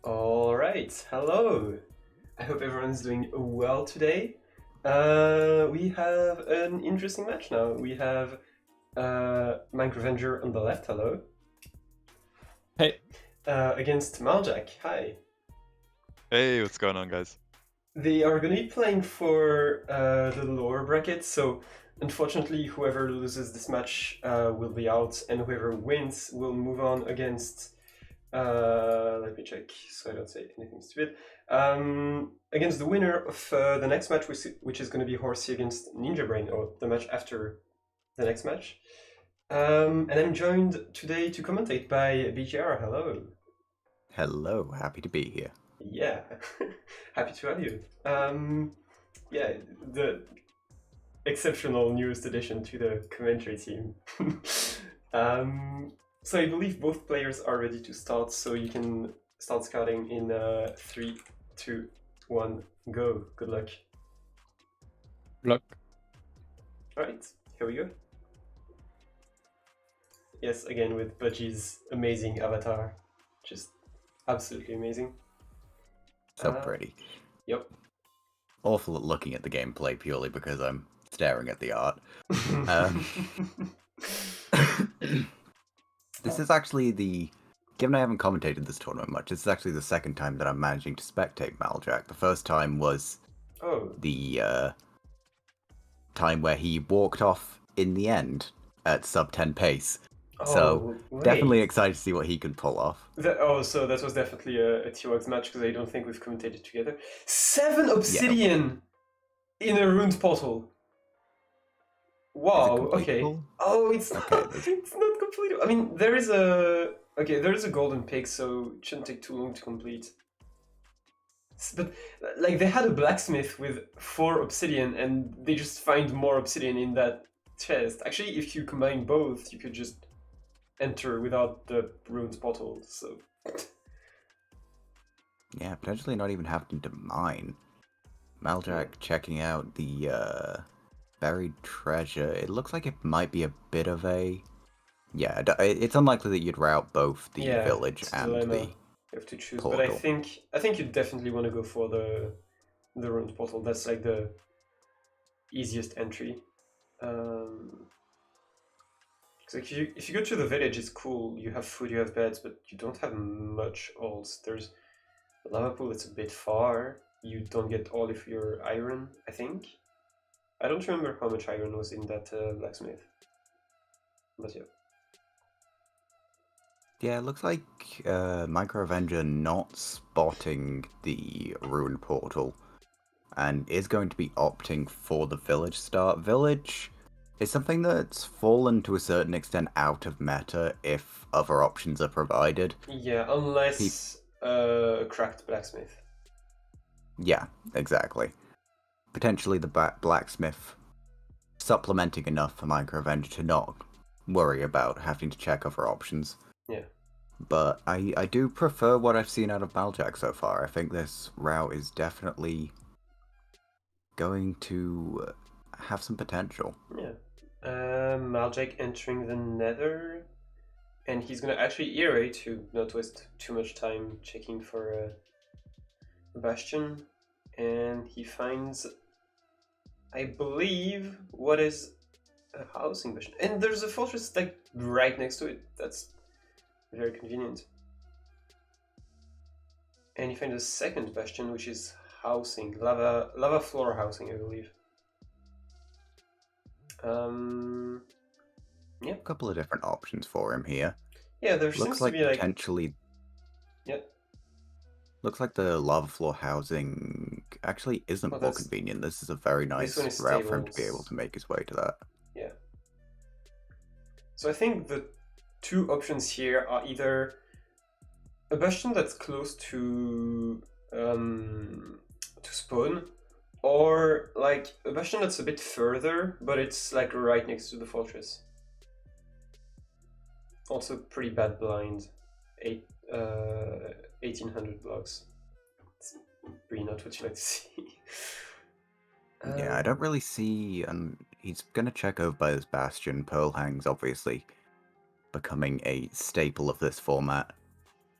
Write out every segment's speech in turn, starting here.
All right, hello. I hope everyone's doing well today. We have an interesting match now. We have MinecrAvenger on the left, hello, Hey. against Maljack, hi. Hey, what's going on, guys? They are going to be playing for the lower bracket, so unfortunately, whoever loses this match will be out, and whoever wins will move on against. Let me check so I don't say anything stupid. Against the winner of the next match, which is going to be Horsey against Ninja Brain, or the match after the next match. And I'm joined today to commentate by BGR. Hello. Hello, happy to be here. Yeah, happy to have you. Yeah, the exceptional newest addition to the commentary team. So I believe both players are ready to start, so you can start scouting in 3, 2, 1, go. Good luck. Luck. Alright, here we go. Yes, again with Budgie's amazing avatar. Just absolutely amazing. So pretty. Yep. Awful at looking at the gameplay purely because I'm staring at the art. This is actually given I haven't commentated this tournament much, this is actually the second time that I'm managing to spectate Maljack. The first time was the time where he walked off in the end at sub 10 pace. So definitely excited to see what he can pull off. So that was definitely a T-Wax match because I don't think we've commentated together. 7 obsidian in a ruined portal. Wow. Okay. Pull? Oh, it's okay. It's not complete. I mean, there is a golden pig, so it shouldn't take too long to complete. But like they had a blacksmith with 4 obsidian, and they just find more obsidian in that chest. Actually, if you combine both, you could just enter without the ruined portal. So yeah, potentially not even having to mine. Maljack checking out the buried treasure. It looks like it might be a bit of a... Yeah, it's unlikely that you'd route both the village and the you have to choose. portal. But I think you definitely want to go for the ruined portal. That's like the easiest entry. Like if you go to the village, it's cool. You have food, you have beds, but you don't have much else. There's a lava pool that's a bit far. You don't get all of your iron, I think. I don't remember how much iron was in that blacksmith. But yeah. Yeah, it looks like MinecrAvenger not spotting the ruined portal and is going to be opting for the village start. Village is something that's fallen to a certain extent out of meta if other options are provided. Yeah, unless cracked blacksmith. Yeah, exactly. Potentially the blacksmith supplementing enough for MinecrAvenger to not worry about having to check other options. Yeah. But I do prefer what I've seen out of Maljack so far. I think this route is definitely going to have some potential. Yeah. Maljack entering the nether, and he's gonna actually iterate to not waste too much time checking for a bastion, and he finds, I believe, what is a housing bastion, and there's a fortress like right next to it. That's very convenient. And he finds a second bastion, which is housing, lava floor housing, I believe. Yeah. A couple of different options for him here. Yeah, there looks seems like to be potentially. Yeah. Looks like the lava floor housing actually isn't more convenient. This is a very nice route for him to be able to make his way to that. Yeah. So I think the two options here are either a bastion that's close to spawn, or like a bastion that's a bit further, but it's like right next to the fortress. Also pretty bad blind, 1800 blocks. It's really not what you like to see. Yeah, I don't really see, he's going to check over by this bastion. Pearl Hang's obviously becoming a staple of this format.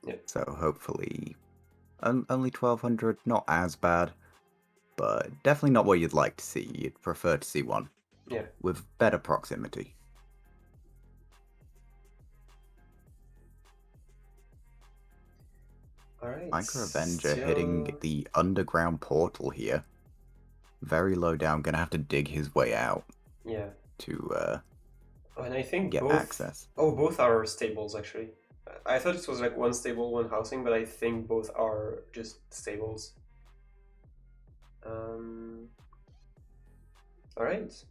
Yeah. So hopefully only 1200, not as bad, but definitely not what you'd like to see. You'd prefer to see one with better proximity. Alright. MinecrAvenger hitting the underground portal here. Very low down, gonna have to dig his way out. Yeah. To and I think get access. Oh, both are stables actually. I thought it was like one stable, one housing, but I think both are just stables. Alright.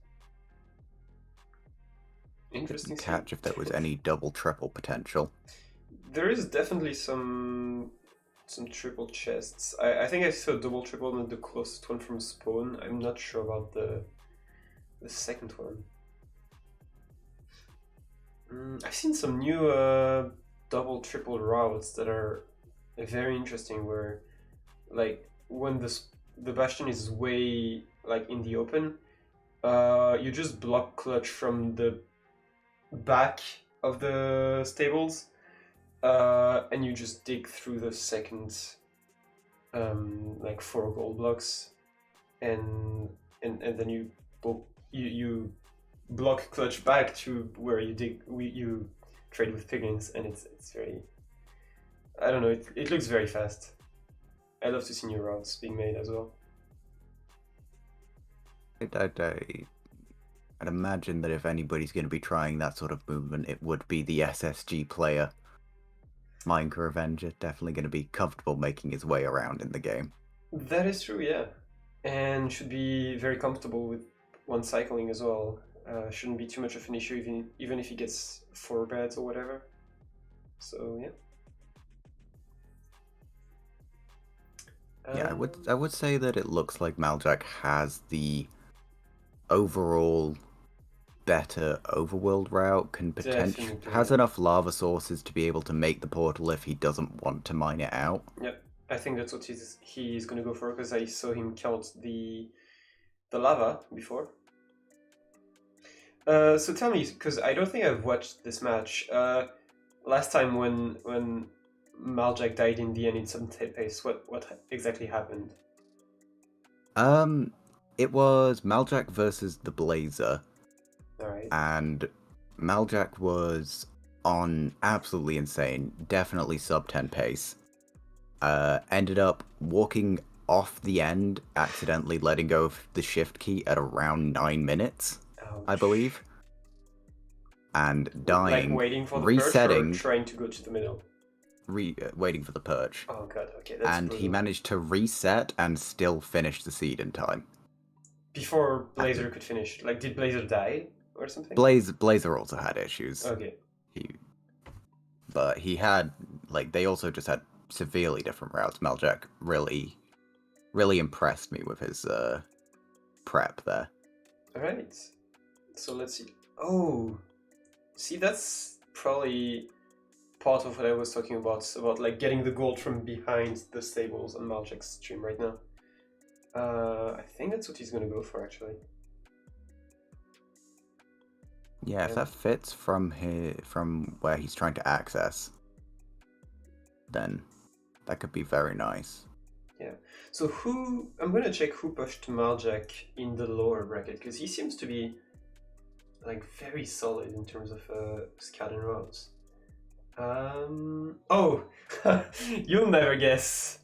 Interesting. Catch if there was any double triple potential. There is definitely some triple chests. I think I saw double triple in the closest one from spawn. I'm not sure about the second one. I've seen some new double triple routes that are very interesting, where like when the bastion is way like in the open, you just block clutch from the back of the stables, and you just dig through the second like 4 gold blocks, and then you block clutch back to where you trade with piglins, and it's very, I don't know, it looks very fast. I love to see new routes being made as well. I'd imagine that if anybody's going to be trying that sort of movement, it would be the SSG player. MinecrAvenger definitely going to be comfortable making his way around in the game. That is true, yeah. And should be very comfortable with one cycling as well. Shouldn't be too much of an issue, even if he gets 4 beds or whatever. So yeah. Yeah, I would say that it looks like Maljack has the overall better overworld route, can potentially has enough lava sources to be able to make the portal if he doesn't want to mine it out. Yep, I think that's what he's gonna go for, because I saw him count the lava before. So tell me, because I don't think I've watched this match. Last time when Maljack died in the end in some pace, what exactly happened? It was Maljack versus the Blazer. Alright. And Maljack was on absolutely insane, definitely sub 10 pace. Ended up walking off the end, accidentally letting go of the shift key at around 9 minutes, Ouch. I believe. And dying, like waiting for the resetting, perch, or trying to go to the middle? Waiting for the perch. Oh god, okay, that's and brutal. He managed to reset and still finish the seed in time. Before Blazer could finish. Like, did Blazer die or something? Blazer also had issues. Okay. But he had, like, they also just had severely different routes. Maljack really impressed me with his prep there. Alright. So let's see. Oh, see, that's probably part of what I was talking about like getting the gold from behind the stables on Maljack's stream right now. I think that's what he's gonna go for, actually. Yeah, if that fits from where he's trying to access, then that could be very nice. Yeah. So I'm gonna check who pushed Maljack in the lower bracket, because he seems to be like very solid in terms of scout and routes. Oh, you'll never guess.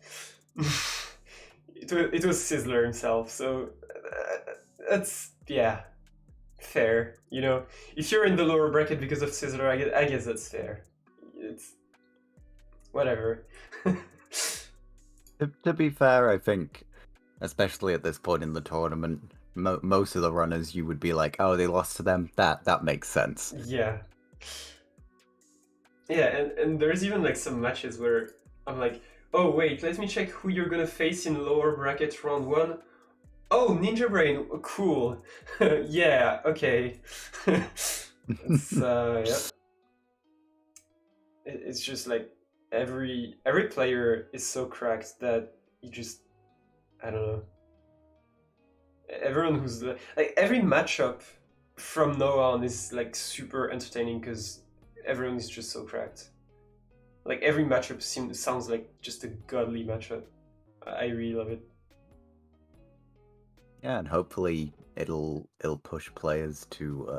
It was Sizzler himself. So that's, yeah, fair. You know, if you're in the lower bracket because of Sizzler, I guess that's fair. It's whatever. To be fair, I think, especially at this point in the tournament, most of the runners you would be like, oh, they lost to them. That makes sense. Yeah. Yeah, and there's even like some matches where I'm like, oh wait, let me check who you're gonna face in lower bracket round 1. Oh, Ninja Brain, cool. Yeah, okay. It's yeah. It's just like every player is so cracked that you just, I don't know. Everyone who's like, every matchup from now on is like super entertaining because everyone is just so cracked. Like every matchup sounds like just a godly matchup. I really love it. Yeah, and hopefully it'll push players to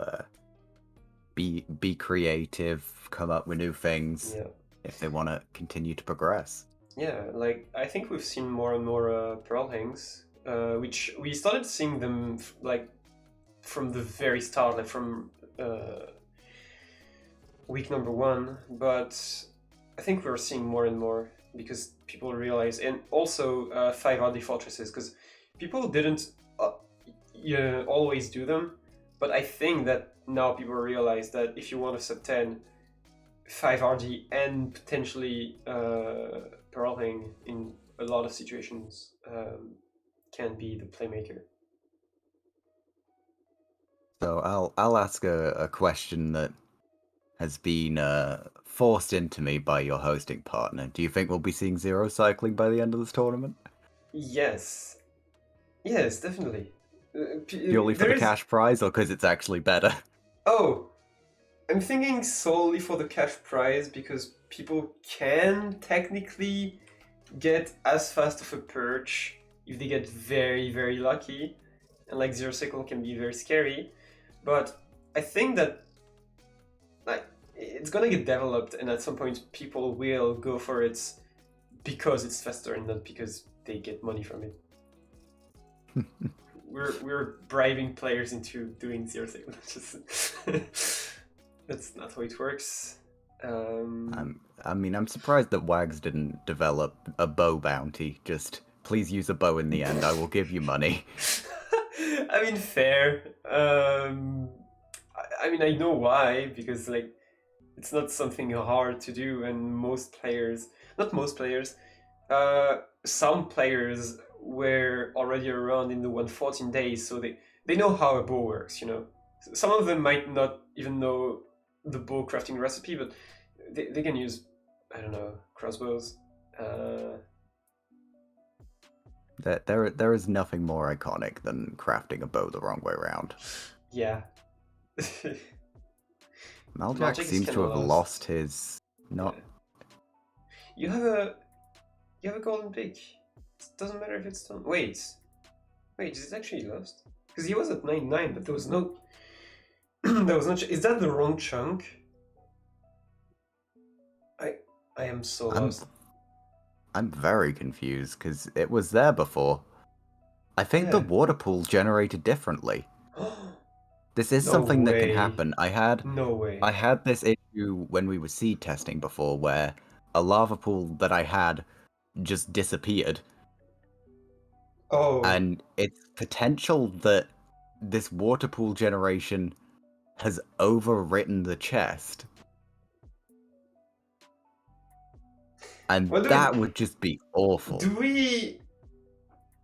be creative, come up with new things if they want to continue to progress. Yeah, like I think we've seen more and more Pearl Hangs, which we started seeing them like from the very start, like from week number 1, but I think we're seeing more and more because people realize, and also 5RD fortresses, because people didn't always do them, but I think that now people realize that if you want a sub 10, 5RD and potentially Pearl Hang in a lot of situations can be the playmaker. So I'll ask a question that has been forced into me by your hosting partner. Do you think we'll be seeing zero cycling by the end of this tournament? Yes. Yes, definitely. Purely for the cash prize or because it's actually better? Oh, I'm thinking solely for the cash prize because people can technically get as fast of a perch if they get very, very lucky. And like zero cycle can be very scary. But I think that like it's gonna get developed, and at some point people will go for it because it's faster and not because they get money from it. we're bribing players into doing zero cycle. That's not how it works. I mean, I'm surprised that Wags didn't develop a bow bounty. Just please use a bow in the end. I will give you money. I mean, fair. I mean, I know why, because like it's not something hard to do, and most players, not most players, some players were already around in the 114 days, so they know how a bow works, you know. Some of them might not even know the bow crafting recipe, but they can use, I don't know, crossbows. There is nothing more iconic than crafting a bow the wrong way around. Yeah. Maljack seems to have lost his not. Yeah. You have a golden pick. It doesn't matter if it's done. Wait, is it actually lost? Because he was at 99, but there was no. There was no. Is that the wrong chunk? I am so lost. I'm very confused because it was there before. I think the water pool generated differently. This is something that can happen. I had this issue when we were seed testing before, where a lava pool that I had just disappeared. Oh. And it's potential that this water pool generation has overwritten the chest. And that would just be awful. Do we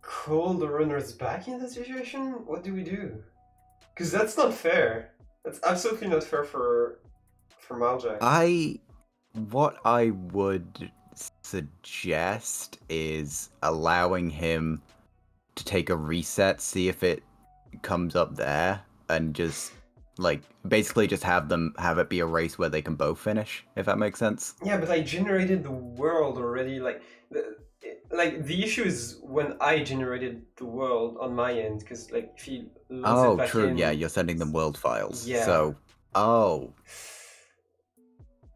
call the runners back in that situation? What do we do? Because that's not fair. That's absolutely not fair for Maljack. What I would suggest is allowing him to take a reset, see if it comes up there, and just like basically just have it be a race where they can both finish, if that makes sense. Yeah, but I generated the world already. Like the issue is when I generated the world on my end, because like if he loads it back true. in, Yeah, you're sending them world files. Yeah. So,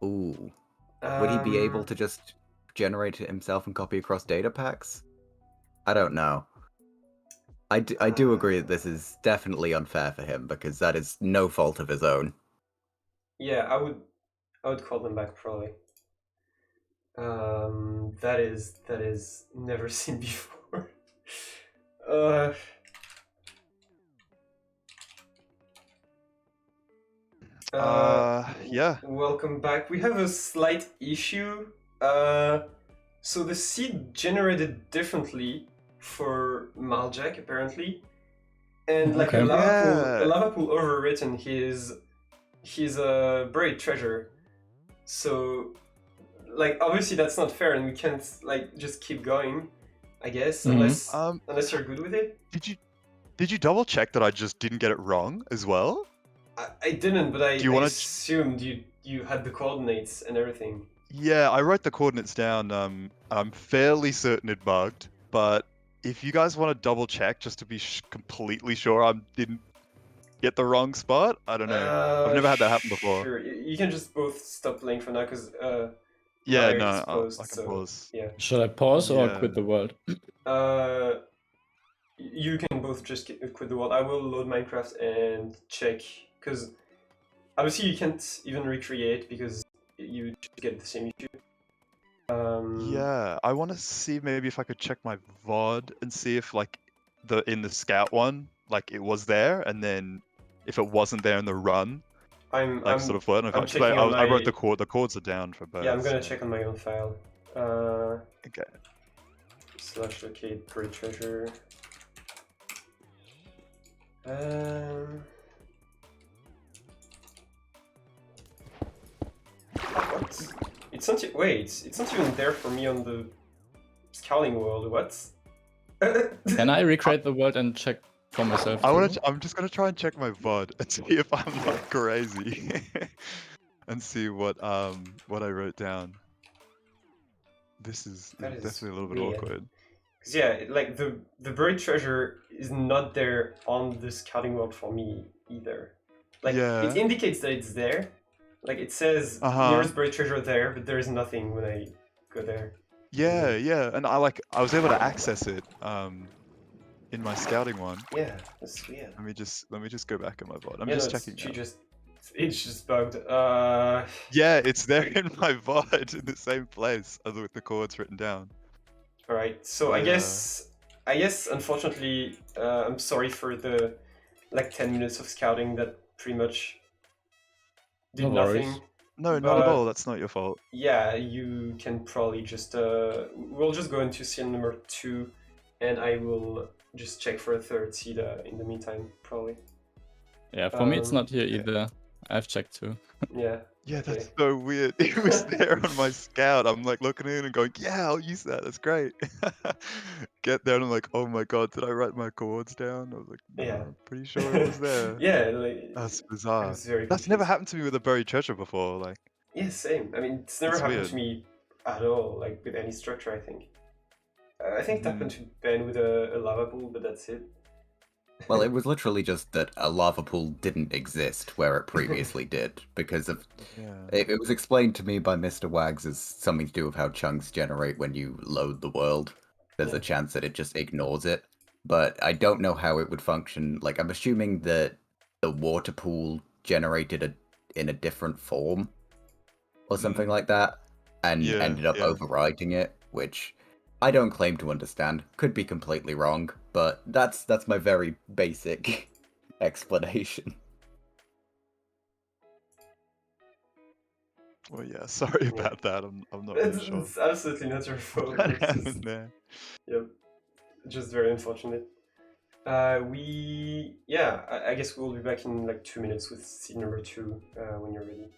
ooh, would he be able to just generate it himself and copy across data packs? I don't know. I do agree that this is definitely unfair for him because that is no fault of his own. Yeah, I would call them back probably. That is never seen before. Yeah. Welcome back. We have a slight issue. So the seed generated differently for Maljack apparently, and like a lava pool overwritten his buried treasure. So like obviously that's not fair, and we can't like just keep going, I guess, unless you're good with it. Did you double check that I just didn't get it wrong as well? I didn't, but I assumed you had the coordinates and everything. Yeah, I wrote the coordinates down. I'm fairly certain it bugged, but if you guys want to double check just to be completely sure I didn't get the wrong spot, I don't know. I've never had that happen before. Sure. You can just both stop playing for now because Yeah, my is no, paused. I can So pause. yeah. Should I pause or Yeah. quit the world? You can both just quit the world. I will load Minecraft and check because obviously you can't even recreate because you just get the same issue. Yeah, I want to see maybe if I could check my VOD and see if like in the scout one, like it was there, and then if it wasn't there in the run, I'm sort of flirting. I'm Because checking on I wrote my the chords are down for both. yeah. I'm gonna so- check on my own file. Okay. Slash locate per treasure. What? It's not. Wait, it's not even there for me on the scouting world. What? Can I recreate the world and check for myself too? I'm just gonna try and check my VOD and see if I'm not crazy, and see what I wrote down. This is definitely a little bit awkward. Cause yeah, like the buried treasure is not there on the scouting world for me either. Like it indicates that it's there. Like it says nearest buried treasure there, but there is nothing when I go there. Yeah, yeah, and I was able to access it in my scouting one. Yeah, that's weird. Let me just go back in my VOD. I'm yeah, just no, checking. It's just bugged. Yeah, it's there in my VOD in the same place as with the chords written down. All right, so I guess unfortunately, I'm sorry for the like 10 minutes of scouting that pretty much did nothing. No, not at all. That's not your fault. Yeah, you can probably just we'll just go into scene number 2, and I will just check for a third seed in the meantime, probably. Yeah, for me it's not here either. I've checked too. Yeah. Yeah, that's so weird. It was there on my scout. I'm like looking in and going, yeah, I'll use that. That's great. Get there and I'm like, oh my god, did I write my chords down? I was like, no, I'm pretty sure it was there. Yeah, like, that's bizarre. very That's never happened to me with a buried treasure before. Like, yeah, same. I mean, it's never happened to me at all. Like with any structure, I think. I think it happened to Ben with a lava pool, but that's it. Well, it was literally just that a lava pool didn't exist where it previously did, because of it was explained to me by Mr. Wags as something to do with how chunks generate when you load the world. There's a chance that it just ignores it, but I don't know how it would function. Like, I'm assuming that the water pool generated in a different form or something like that, and ended up overriding it, which I don't claim to understand. Could be completely wrong, but that's my very basic explanation. Well, yeah, sorry about that. I'm not really sure. It's absolutely not your fault. Yep, just very unfortunate. I guess we'll be back in like 2 minutes with seed number 2 when you're ready.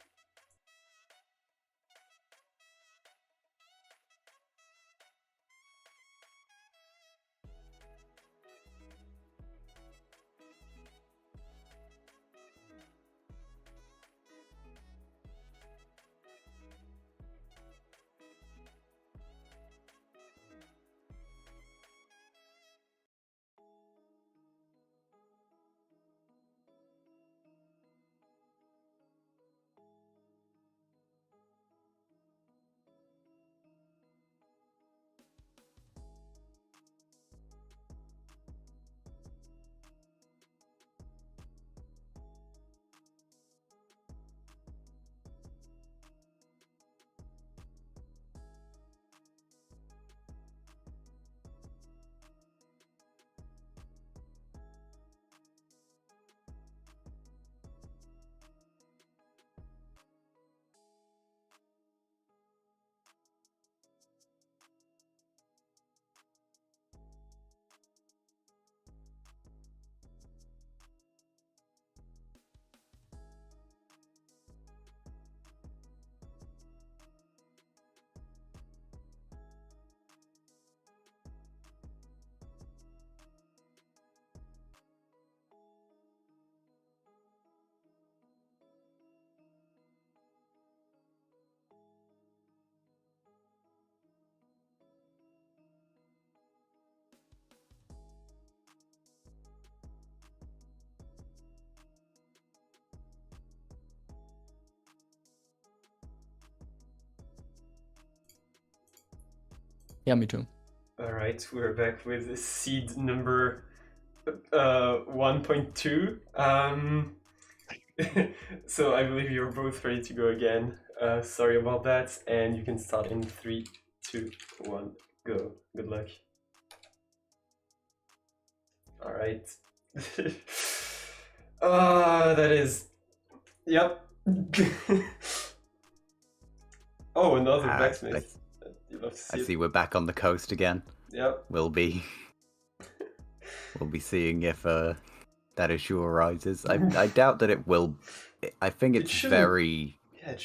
Yeah, me too. Alright, we're back with seed number 1.2. So I believe you're both ready to go again. Sorry about that, and you can start in 3, 2, 1, go. Good luck. Alright. That is... Yep. Oh, another blacksmith. I see we're back on the coast again. Yep. We'll be seeing if that issue arises. I doubt that it will. I think it's very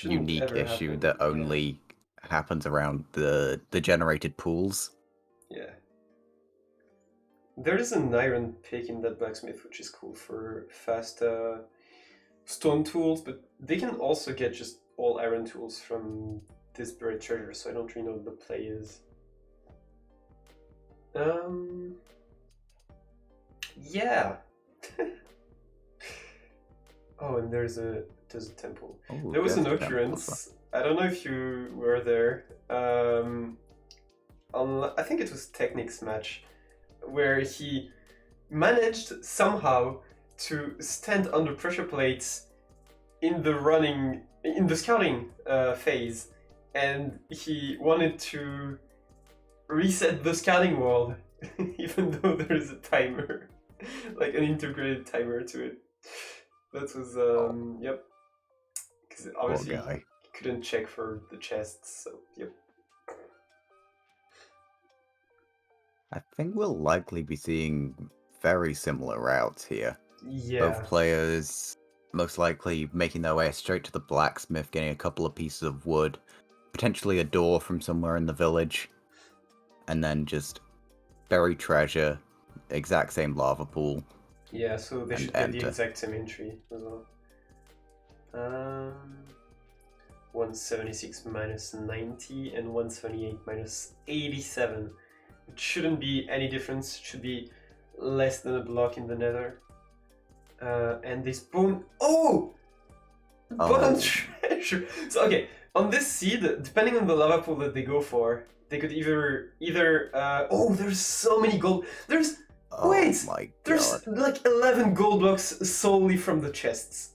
unique issue that only happens around the generated pools. Yeah. There is an iron pick in that blacksmith, which is cool for fast stone tools, but they can also get just all iron tools from this buried treasure, so I don't really know what the play is. Yeah. Oh, and there's a temple. Ooh, there was an occurrence. I don't know if you were there. I think it was Technics match, where he managed somehow to stand under pressure plates in the scouting phase, and he wanted to reset the scouting world, even though there is a timer, like an integrated timer to it. That was yep. Because obviously he couldn't check for the chests, so yep. I think we'll likely be seeing very similar routes here. Yeah. Both players most likely making their way straight to the blacksmith, getting a couple of pieces of wood, potentially a door from somewhere in the village, and then just bury treasure, exact same lava pool. Yeah, so they should get the exact same entry as well. 176 minus 90 and 178 minus 87. It shouldn't be any difference, it should be less than a block in the nether. And they spawn... Oh! Bottom treasure! So, okay, on this seed, depending on the lava pool that they go for, they could either oh, there's so many gold... There's... Wait! My God. There's like 11 gold blocks solely from the chests.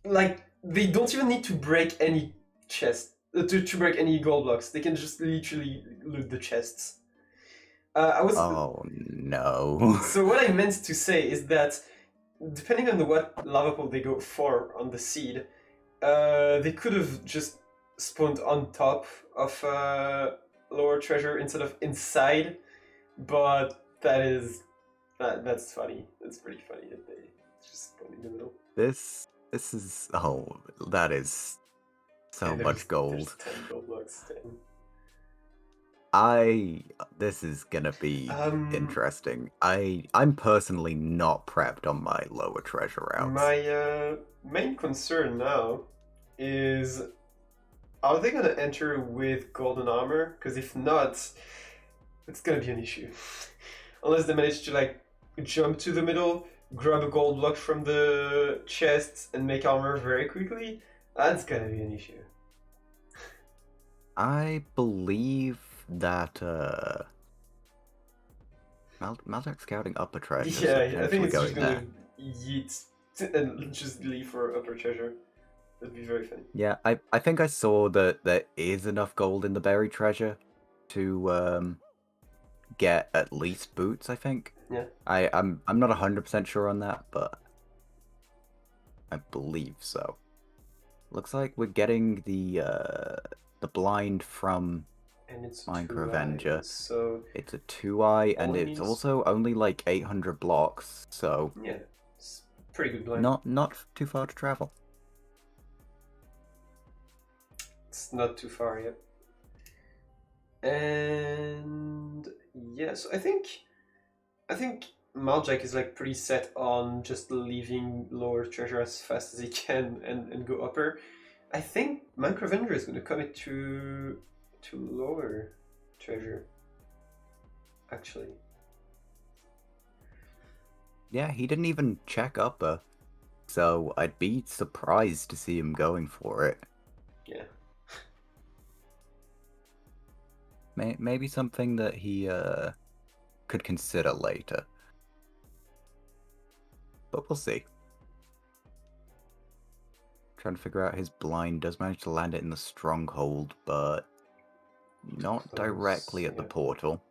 Like, they don't even need to break any chest, to break any gold blocks. They can just literally loot the chests. Oh no. So what I meant to say is that depending on what lava pool they go for on the seed, they could have just spawned on top of lower treasure instead of inside, but that's funny. That's pretty funny that they just spawn in the middle. This is that is so much gold. There's 10 gold blocks. 10. This is gonna be interesting. I'm personally not prepped on my lower treasure routes. My main concern now is, are they gonna enter with golden armor? Because if not, it's gonna be an issue. Unless they manage to like jump to the middle, grab a gold block from the chest, and make armor very quickly, that's gonna be an issue. I believe that Maljack scouting upper treasure. Yeah, I think it's just gonna yeet and just leave for upper treasure. That'd be very funny. Yeah, I think I saw that there is enough gold in the buried treasure to get at least boots, I think. Yeah. I'm not 100% sure on that, but I believe so. Looks like we're getting the blind from MinecrAvenger. So it's a 2-eye, and it's also only like 800 blocks, so yeah, it's pretty good blind. Not too far to travel. It's not too far yet. And yeah, so I think Maljack is like pretty set on just leaving lower treasure as fast as he can and go upper. I think MinecrAvenger is going to commit to lower treasure, actually. Yeah, he didn't even check upper, so I'd be surprised to see him going for it. Yeah. maybe something that he could consider later. But we'll see. Trying to figure out his blind. Does manage to land it in the stronghold, but not directly at the portal.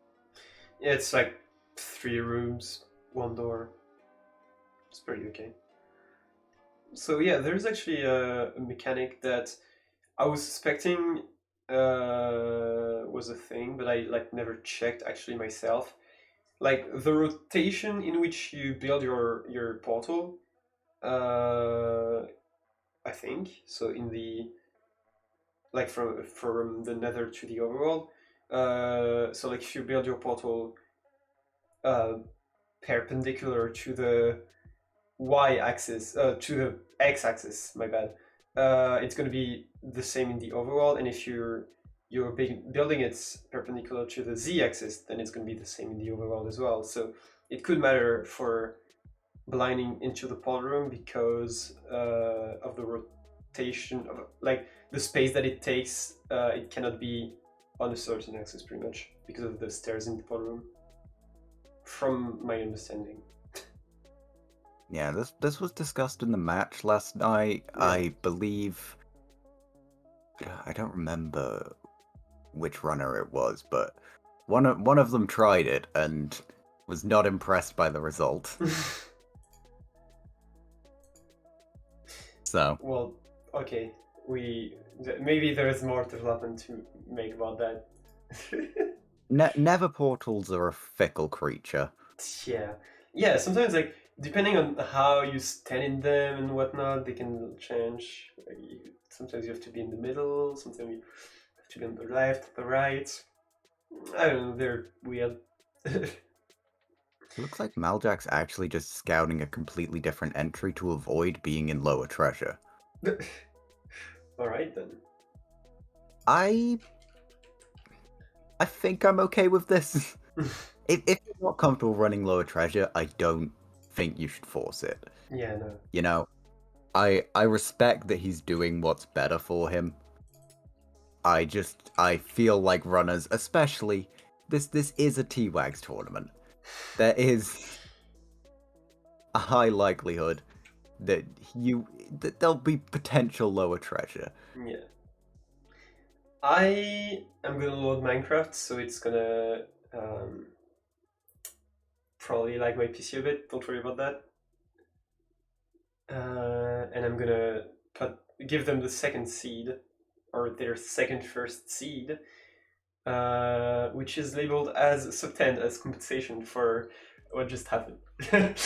Yeah, it's like 3 rooms, 1 door. It's pretty okay. So yeah, there's actually a mechanic that I was suspecting was a thing, but I never checked actually myself. Like the rotation in which you build your portal, I think so. In the from the Nether to the overworld, so like if you build your portal perpendicular to the y-axis, to the x-axis, my bad, it's going to be the same in the overworld, and if you're building it perpendicular to the z-axis, then it's going to be the same in the overworld as well. So it could matter for blinding into the portal room because of the rotation of like the space that it takes. It cannot be on a certain axis pretty much because of the stairs in the portal room, from my understanding. Yeah, this was discussed in the match last night. Yeah. I believe I don't remember which runner it was, but one of them tried it and was not impressed by the result. So well, okay, maybe there is more development to make about that. Nether portals are a fickle creature. Yeah. Sometimes, like, depending on how you stand in them and whatnot, they can change. Sometimes you have to be in the middle. Sometimes you have to be on the left, the right. I don't know. They're weird. Looks like Maljack's actually just scouting a completely different entry to avoid being in lower treasure. Alright then. I think I'm okay with this. If you're not comfortable running lower treasure, I don't think you should force it. Yeah, no. You know, I respect that he's doing what's better for him. I feel like runners, especially, this is a T-Wags tournament. There is a high likelihood that there'll be potential lower treasure. Yeah. I am gonna load Minecraft, so it's gonna probably lag my PC a bit. Don't worry about that. And I'm gonna give them the second seed, or their first seed, which is labeled as Sub10 as compensation for what just happened. Right.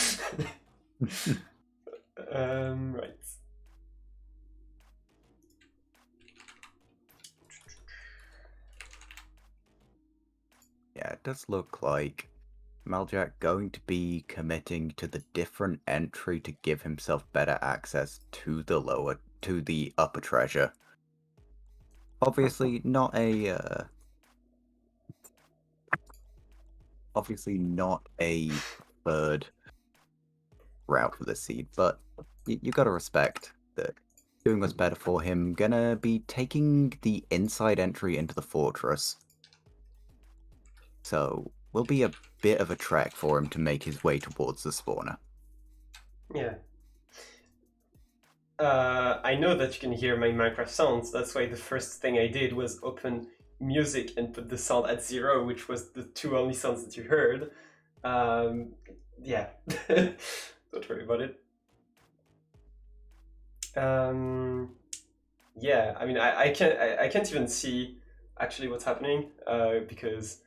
Yeah, it does look like Maljack going to be committing to the different entry to give himself better access to the upper treasure. Obviously not a third route for the seed, but you gotta respect that doing what's better for him. Gonna be taking the inside entry into the fortress. So, will be a bit of a trek for him to make his way towards the spawner. Yeah. I know that you can hear my Minecraft sounds. That's why the first thing I did was open music and put the sound at 0, which was the 2 only sounds that you heard. Yeah. Don't worry about it. Yeah, I mean, I can't even see actually what's happening because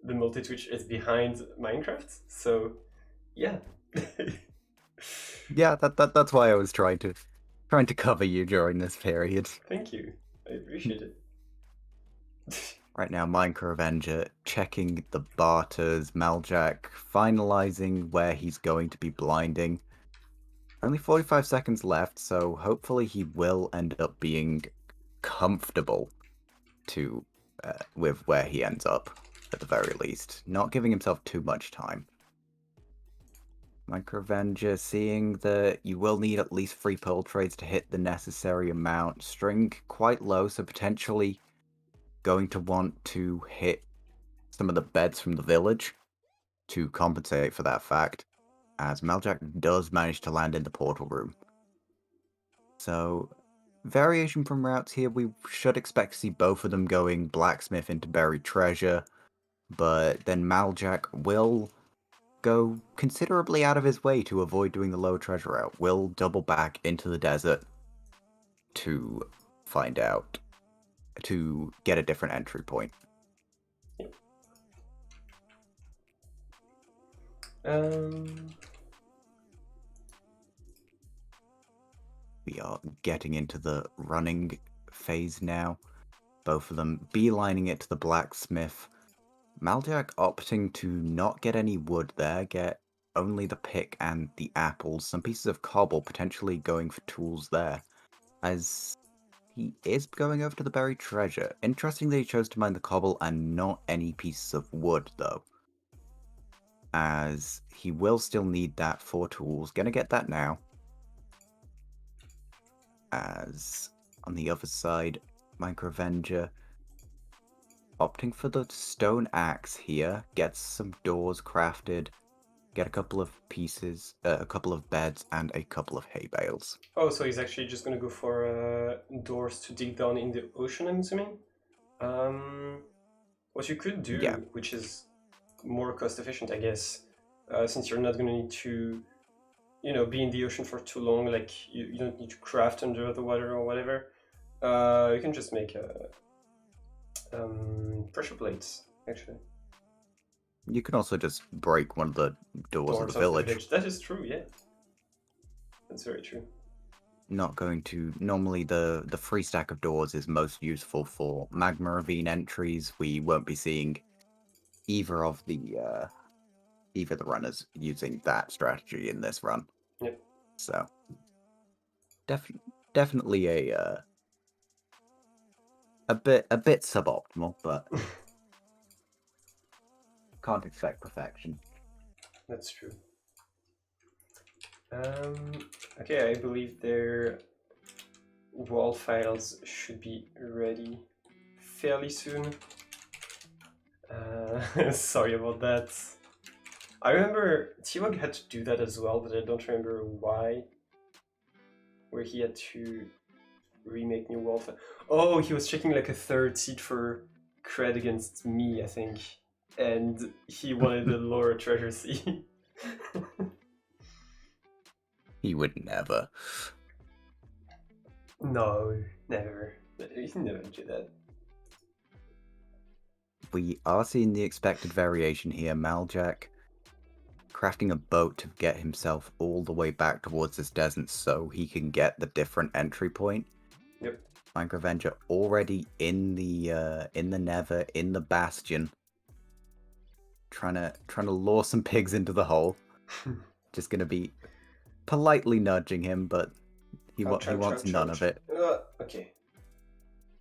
the multi-twitch is behind Minecraft. So, yeah. Yeah, that's why I was trying to cover you during this period. Thank you. I appreciate it. Right now, MinecrAvenger checking the barters, Maljack finalizing where he's going to be blinding. Only 45 seconds left, so hopefully he will end up being comfortable with where he ends up, at the very least. Not giving himself too much time. MinecrAvenger seeing that you will need at least 3 pearl trades to hit the necessary amount. String quite low, so potentially going to want to hit some of the beds from the village to compensate for that fact, as Maljack does manage to land in the portal room. So, variation from routes here, we should expect to see both of them going blacksmith into buried treasure, but then Maljack will go considerably out of his way to avoid doing the lower treasure route. Will double back into the desert to find out, to get a different entry point. We are getting into the running phase now. Both of them beelining it to the blacksmith. Maljack opting to not get any wood there, get only the pick and the apples, some pieces of cobble, potentially going for tools there, as he is going over to the buried treasure. Interesting that he chose to mine the cobble and not any pieces of wood, though, as he will still need that for tools. Gonna get that now. As on the other side, MinecrAvenger opting for the stone axe here, gets some doors crafted, get a couple of pieces, a couple of beds, and a couple of hay bales. Oh, so he's actually just gonna go for doors to dig down in the ocean, I'm assuming? What you could do, Yeah. which is more cost efficient, I guess, since you're not gonna need to, be in the ocean for too long, like you don't need to craft under the water or whatever. You can just make pressure plates, actually. You can also just break one of the doors of the village. That is true, yeah. That's very true. Not going to... Normally the free stack of doors is most useful for magma ravine entries. We won't be seeing either of the runners using that strategy in this run. Yep. So definitely a bit suboptimal, but can't expect perfection. That's true. Okay, I believe their wall files should be ready fairly soon. Sorry about that. I remember T-Wog had to do that as well, but I don't remember why. Where he had to remake new wall files. Oh, he was checking like a third seed for cred against me, I think. And he wanted the lower treasure seed. He would never. No, never. He never do that. We are seeing the expected variation here. Maljack crafting a boat to get himself all the way back towards this desert so he can get the different entry point. Yep. MinecrAvenger already in the Nether, in the Bastion, trying to lure some pigs into the hole. Just gonna be politely nudging him, but he wants none of it. Okay.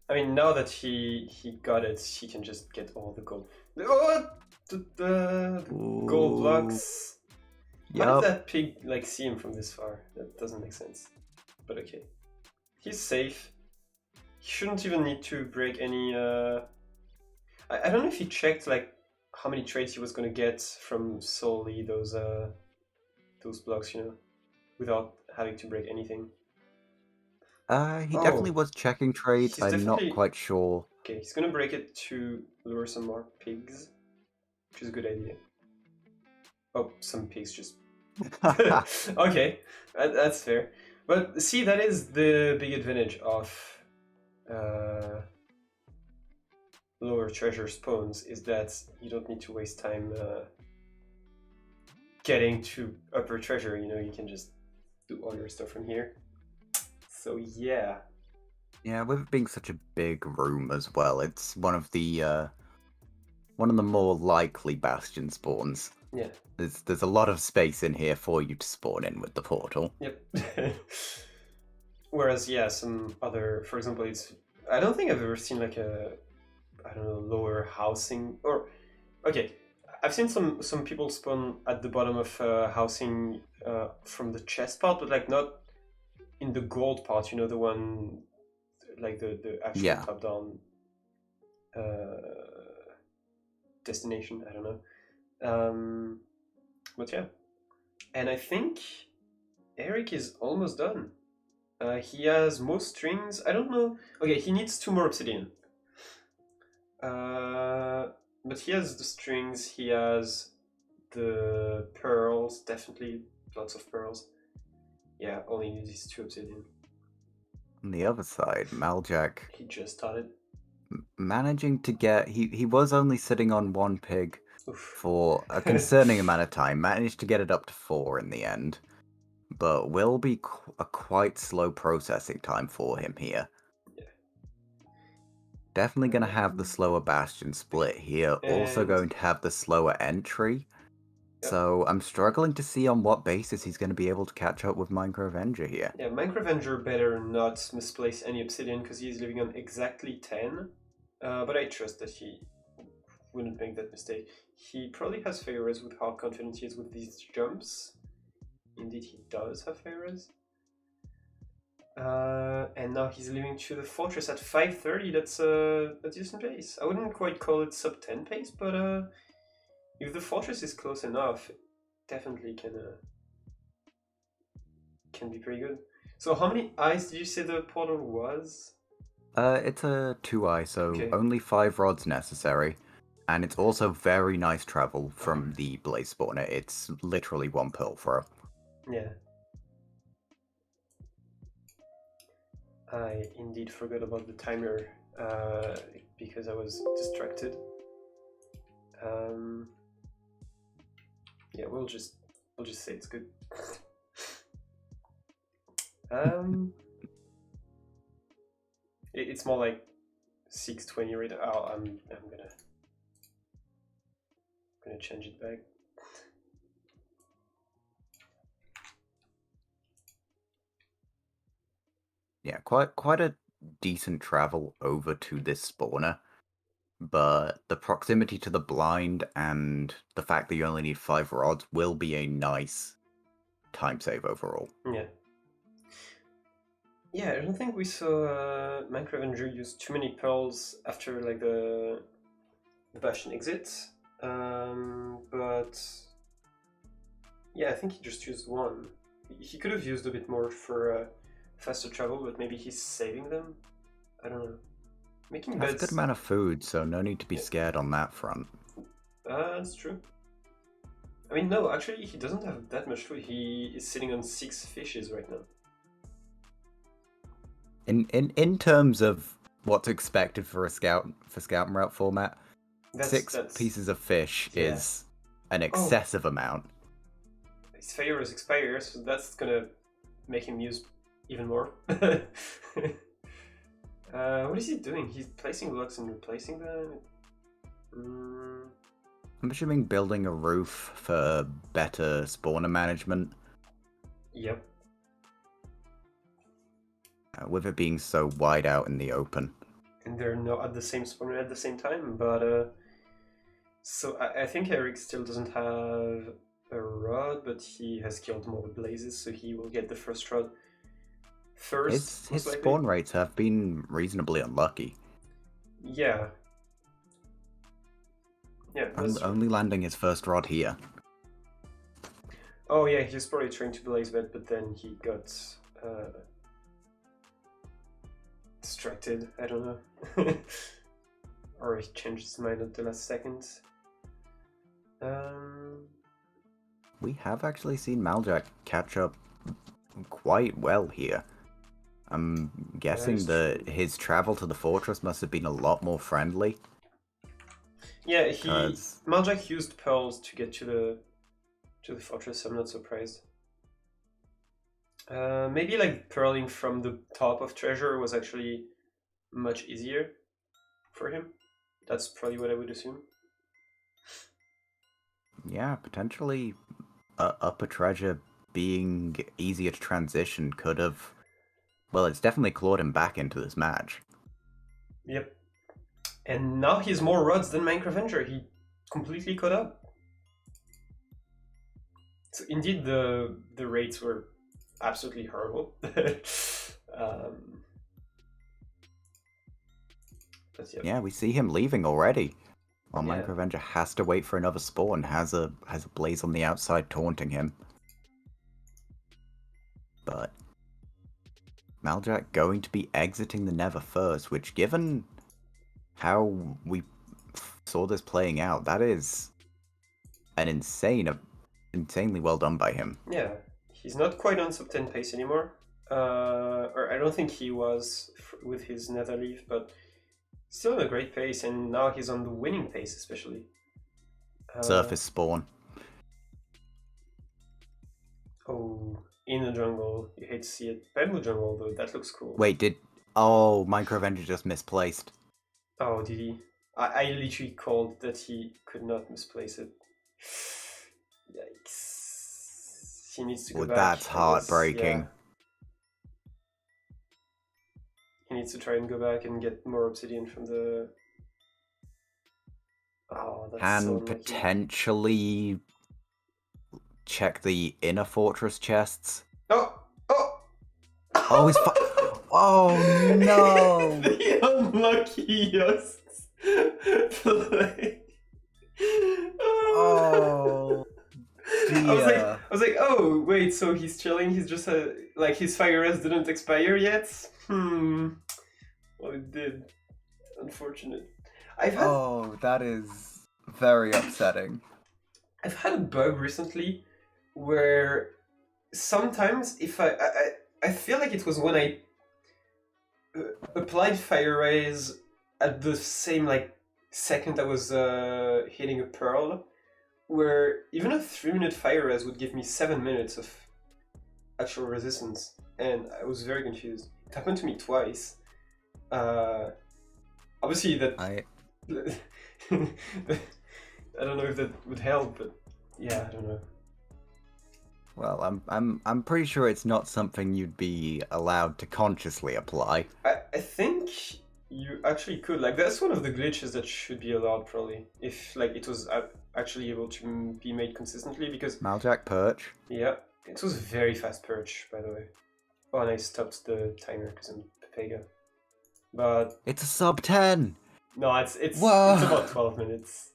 I mean, now that he got it, he can just get all the gold. Oh, the gold blocks. Yep. How did that pig see him from this far? That doesn't make sense. But okay, he's safe. He shouldn't even need to break any. I don't know if he checked how many trades he was gonna get from solely those blocks, without having to break anything. He definitely was checking trades. I'm not quite sure. Okay, he's gonna break it to lure some more pigs, which is a good idea. Oh, some pigs just... Okay, that's fair. But see, that is the big advantage of lower treasure spawns, is that you don't need to waste time getting to upper treasure, you can just do all your stuff from here. So yeah. Yeah, with it being such a big room as well, it's one of the more likely bastion spawns. Yeah. There's a lot of space in here for you to spawn in with the portal. Yep. Whereas, yeah, some other, for example, I don't think I've ever seen lower housing, or, okay, I've seen some people spawn at the bottom of housing from the chest part, but not in the gold part, the one, the actual top down destination. I don't know. But yeah, and I think Eric is almost done. He has most strings. I don't know. Okay, he needs 2 more obsidian. But he has the strings. He has the pearls. Definitely lots of pearls. Yeah, all he needs is 2 obsidian. On the other side, Maljack He just started. Managing to get... He was only sitting on 1 pig Oof. for a concerning amount of time. Managed to get it up to 4 in the end. But will be a quite slow processing time for him here. Yeah. Definitely going to have the slower bastion split here. Also going to have the slower entry. Yep. So I'm struggling to see on what basis he's going to be able to catch up with MinecrAvenger here. Yeah, MinecrAvenger better not misplace any obsidian because he's living on exactly 10. But I trust that he wouldn't make that mistake. He probably has favors with how confident he is with these jumps. Indeed, he does have favors. And now he's leaving to the fortress at 5:30. That's a decent pace. I wouldn't quite call it sub 10 pace, but if the fortress is close enough, it definitely can be pretty good. So how many eyes did you say the portal was? It's a 2-eye, so okay. Only 5 rods necessary. And it's also very nice travel from the blaze spawner. It's literally 1 pearl throw. Yeah. I indeed forgot about the timer because I was distracted. Yeah, we'll just say it's good. It's more like 6:20 right now. Oh, I'm gonna change it back. Yeah, quite a decent travel over to this spawner, but the proximity to the blind and the fact that you only need 5 rods will be a nice time save overall. Yeah. Yeah, I don't think we saw MinecrAvenger use too many pearls after like the Bastion exit, but yeah, I think he just used 1. He could have used a bit more for faster travel, but maybe he's saving them. I don't know. Making That's beds. a good amount of food, so no need to be scared on that front. That's true. I mean, no, actually, he doesn't have that much food. He is sitting on 6 fishes right now. In terms of what's expected for a scout and route format, 6 pieces of fish is an excessive amount. His favors expires, so that's gonna make him use even more. What is he doing? He's placing blocks and replacing them? I'm assuming building a roof for better spawner management. Yep. With it being so wide out in the open. And they're not at the same spawner at the same time, but so I think Eric still doesn't have a rod, but he has killed more blazes, so he will get the first rod first. His spawn rates have been reasonably unlucky. Yeah. Yeah. Only landing his first rod here. Oh yeah, he was probably trying to blaze bed, but then he got distracted. I don't know, or he changed his mind at the last second. We have actually seen Maljack catch up quite well here. I'm guessing that his travel to the fortress must have been a lot more friendly. Yeah, Maljack used pearls to get to the fortress, so I'm not surprised. Maybe like pearling from the top of treasure was actually much easier for him. That's probably what I would assume. Yeah, potentially upper treasure being easier to transition could have... Well, it's definitely clawed him back into this match. Yep. And now he has more rods than MinecrAvenger. He completely caught up. So indeed, the rates were absolutely horrible. Yeah, we see him leaving already. While MinecrAvenger has to wait for another spawn, has a blaze on the outside taunting him. But Maljack going to be exiting the Nether first, which, given how we saw this playing out, that is an insanely well done by him. Yeah, he's not quite on sub 10 pace anymore. Or I don't think he was with his Nether Leaf, but still a great pace, and now he's on the winning pace, especially. Surface spawn. Oh, in the jungle. You hate to see it. Bamboo jungle, though, that looks cool. Wait, oh, MinecrAvenger just misplaced. Oh, did he? I literally called that he could not misplace it. Yikes. He needs to go back. That's heartbreaking. Yeah. He needs to try and go back and get more obsidian from the... Oh, that's Can so unlucky. potentially check the inner fortress chests. Oh! Oh! Oh, he's oh no! The unluckiest play. Oh dear. I was like, oh wait, so he's chilling. He's just like his fire rest didn't expire yet. Well, it did. Unfortunate. Oh, that is very upsetting. I've had a bug recently where sometimes if I feel like it was when I applied fire rays at the same like second I was hitting a pearl, where even a 3-minute fire res would give me 7 minutes of actual resistance, and I was very confused. It happened to me twice. Obviously that I don't know if that would help, but yeah, I don't know. Well, I'm pretty sure it's not something you'd be allowed to consciously apply. I think you actually could. Like, that's one of the glitches that should be allowed, probably, if like it was actually able to be made consistently. Because Maljack perch. Yeah, it was very fast perch, by the way. Oh, and I stopped the timer because I'm Pepega. But it's a sub 10. No, it's about 12 minutes.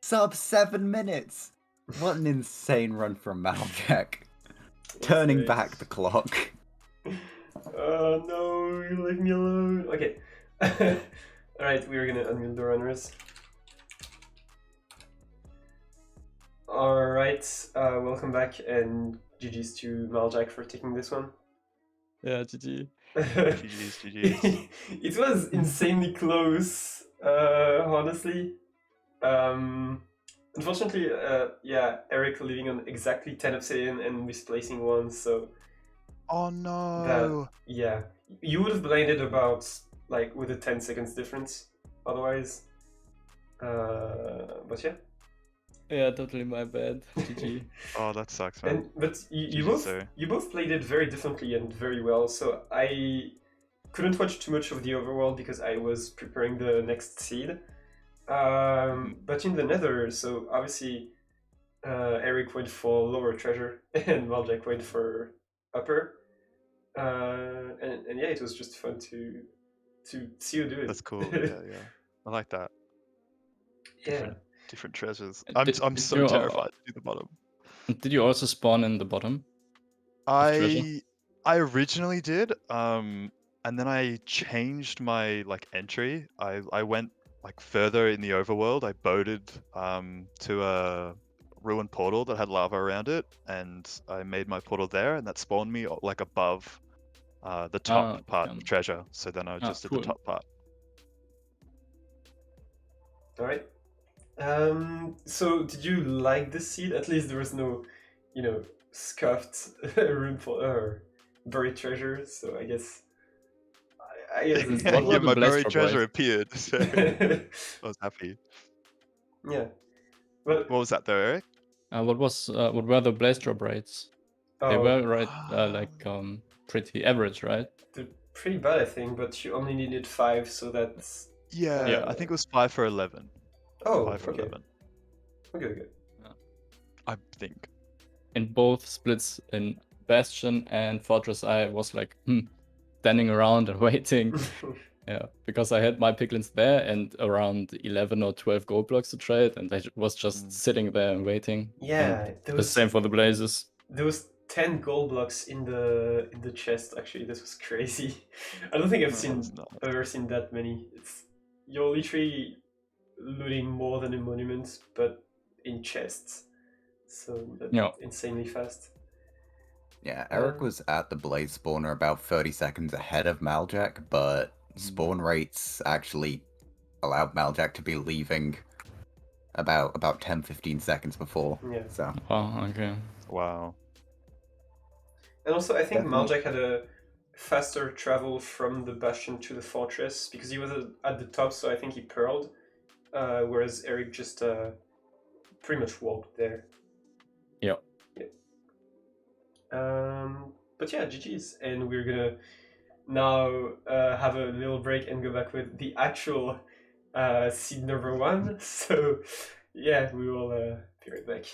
Sub 7 minutes. What an insane run from Maljack. Turning back the clock. Oh no, you leave me alone. Okay. Alright, we're gonna unmute the runners. Alright, welcome back, and GG's to Maljack for taking this one. Yeah, GG. GG's. It was insanely close, honestly. Unfortunately, yeah, Eric leaving on exactly 10 obsidian and misplacing one, so... Oh no! Yeah, you would have blinded about, like, with a 10 seconds difference, otherwise. But yeah. Yeah, totally my bad. GG. Oh, that sucks, man. But you both played it very differently and very well, so I couldn't watch too much of the overworld because I was preparing the next seed. But in the Nether, so obviously Eric went for lower treasure and Maljack went for upper. And yeah, it was just fun to see you do it. That's cool. Yeah. I like that. Yeah. Different treasures. I'm so terrified to do the bottom. Did you also spawn in the bottom? I originally did, and then I changed my entry. I went further in the overworld. I boated to a ruined portal that had lava around it, and I made my portal there, and that spawned me above the top part of treasure. So then I just did the top part. All right. So did you like the seed? At least there was no, scuffed room for buried treasure. So I guess my buried treasure appeared. So I was happy. Yeah. But what was that though, Eric? What were the blaze drop rates? They were pretty average, right? They're pretty bad, I think. But you only needed 5, so that's. Yeah, I think it was 5 for 11. Oh, 5 for 11. Okay. Yeah. I think. In both splits, in Bastion and Fortress, I was standing around and waiting. Yeah, because I had my piglins there and around 11 or 12 gold blocks to trade, and I was just sitting there and waiting. Yeah, and the same for the blazes. There was 10 gold blocks in the chest. Actually, this was crazy. I don't think I've ever seen that many. You're literally looting more than a monument, but in chests. So that's insanely fast. Yeah, Eric was at the blaze spawner about 30 seconds ahead of Maljack, but spawn rates actually allowed Maljack to be leaving about 10-15 seconds before. Yeah. So. Oh, okay. Wow. And also, I think Maljack had a faster travel from the bastion to the fortress because he was at the top, so I think he pearled, whereas Eric just pretty much walked there. Yep. But yeah, GG's, and we're gonna now have a little break and go back with the actual seed number 1. So yeah, we will be right back.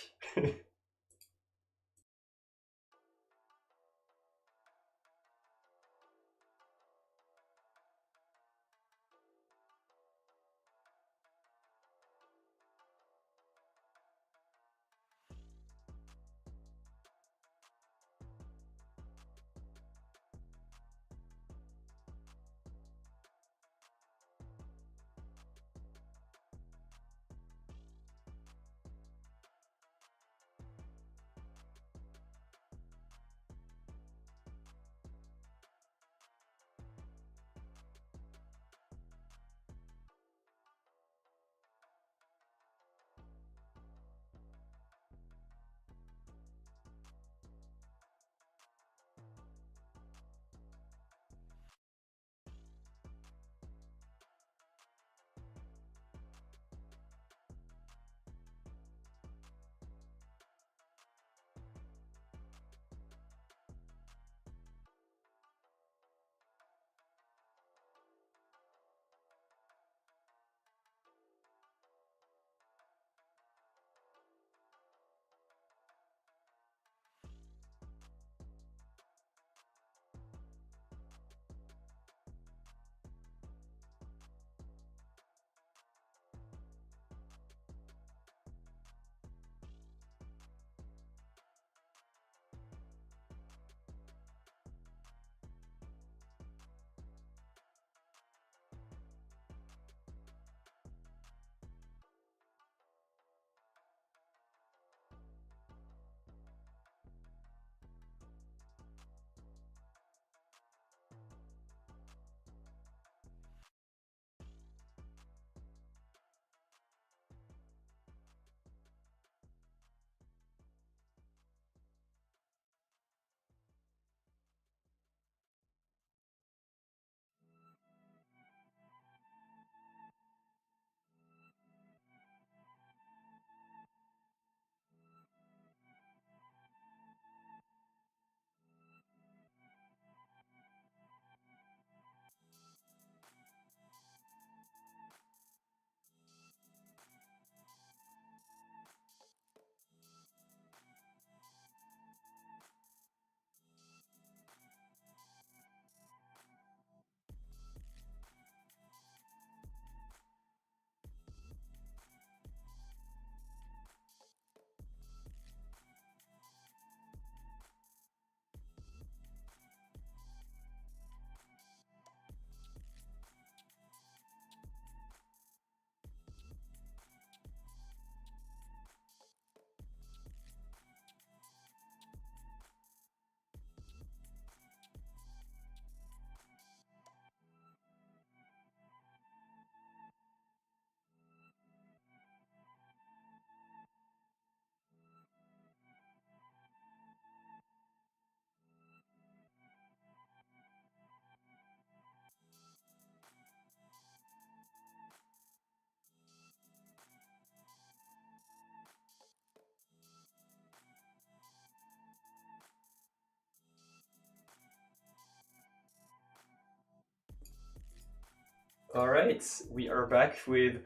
All right, we are back with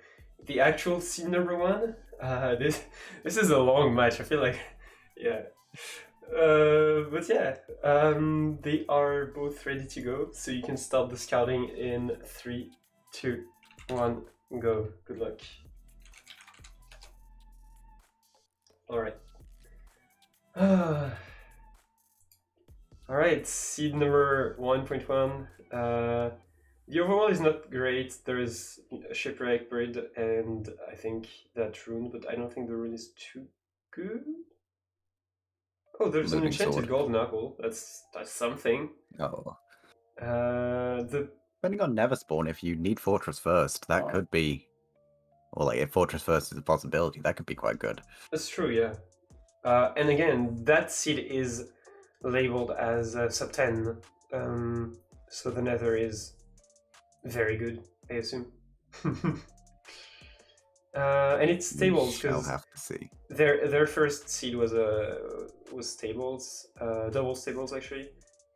the actual seed number 1. This is a long match. I feel like, yeah. But yeah, they are both ready to go, so you can start the scouting in 3, 2, 1, go. Good luck. Alright. Alright, seed number 1.1. The overall is not great. There is a shipwreck, bird, and I think that rune, but I don't think the rune is too good. Oh, there's an Living enchanted sword. gold knuckle. That's something. Oh. The Depending on Neverspawn, if you need Fortress First, that could be... Well, like, if Fortress First is a possibility, that could be quite good. That's true, yeah. And again, that seed is labeled as sub 10, so the nether is very good, I assume. And it's stables I'll because have to see. their first seed was stables, double stables actually,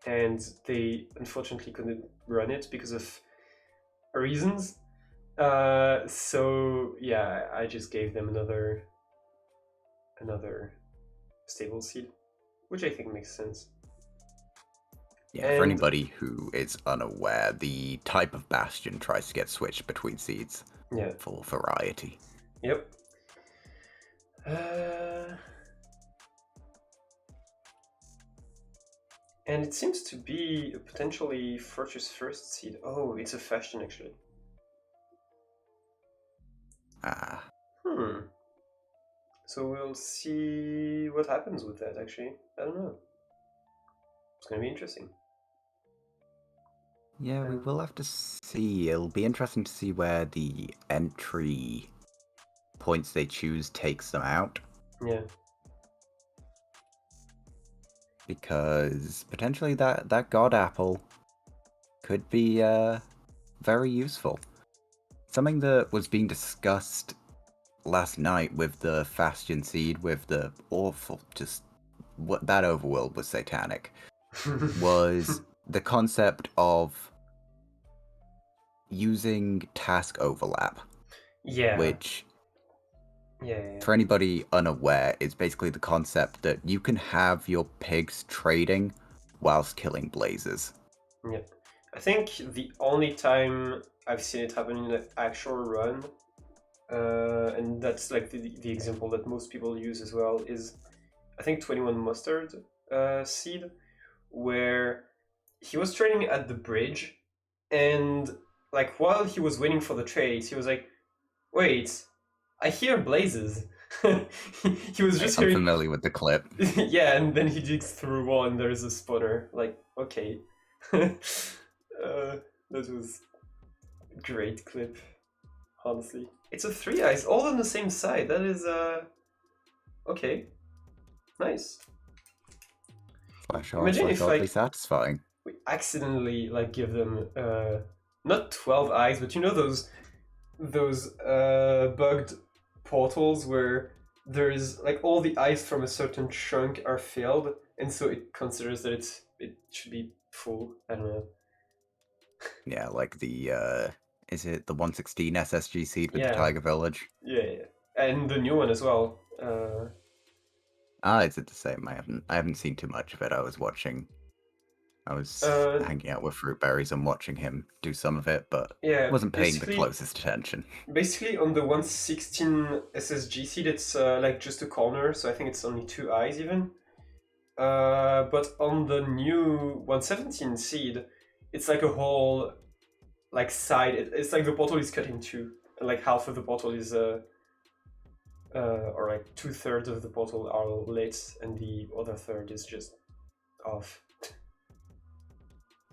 and they unfortunately couldn't run it because of reasons. So yeah, I just gave them another stable seed, which I think makes sense. Yeah, for anybody who is unaware, the type of bastion tries to get switched between seeds. Yeah. For variety. Yep. And it seems to be a potentially Fortress First seed. Oh, it's a fashion actually. Ah. So we'll see what happens with that actually. I don't know. It's gonna be interesting. Yeah, we will have to see. It'll be interesting to see where the entry points they choose takes them out. Yeah. Because potentially that God Apple could be very useful. Something that was being discussed last night with the Fastion Seed, with the awful, just what that overworld was satanic, was the concept of using task overlap. Yeah. Which, yeah. for anybody unaware, is basically the concept that you can have your pigs trading whilst killing blazes. Yeah. I think the only time I've seen it happen in an actual run, and that's like the example that most people use as well, is I think 21 Mustard seed, where he was trading at the bridge, and like while he was waiting for the trades, he was like, wait, I hear blazes. He was just I'm familiar with the clip. Yeah, and then he digs through a wall and there's a spawner. Like, okay. That was a great clip, honestly. It's a 3 eyes, all on the same side. That is, okay. Nice. Imagine if, like, satisfying. We accidentally, like, give them, not 12 eyes, but you know those bugged portals where there's, like, all the eyes from a certain chunk are filled, and so it considers that it should be full. I don't know. Yeah, like the is it the 116 SSG seed with the Tiger Village? Yeah, and the new one as well. Is it the same? I haven't seen too much of it. I was hanging out with Fruitberries and watching him do some of it, but wasn't paying the closest attention. Basically, on the 116 SSG seed, it's like just a corner, so I think it's only 2 eyes even. But on the new 117 seed, it's like a whole like side. It's like the portal is cut in two, and like half of the portal is or like 2/3 of the portal are lit, and the other third is just off.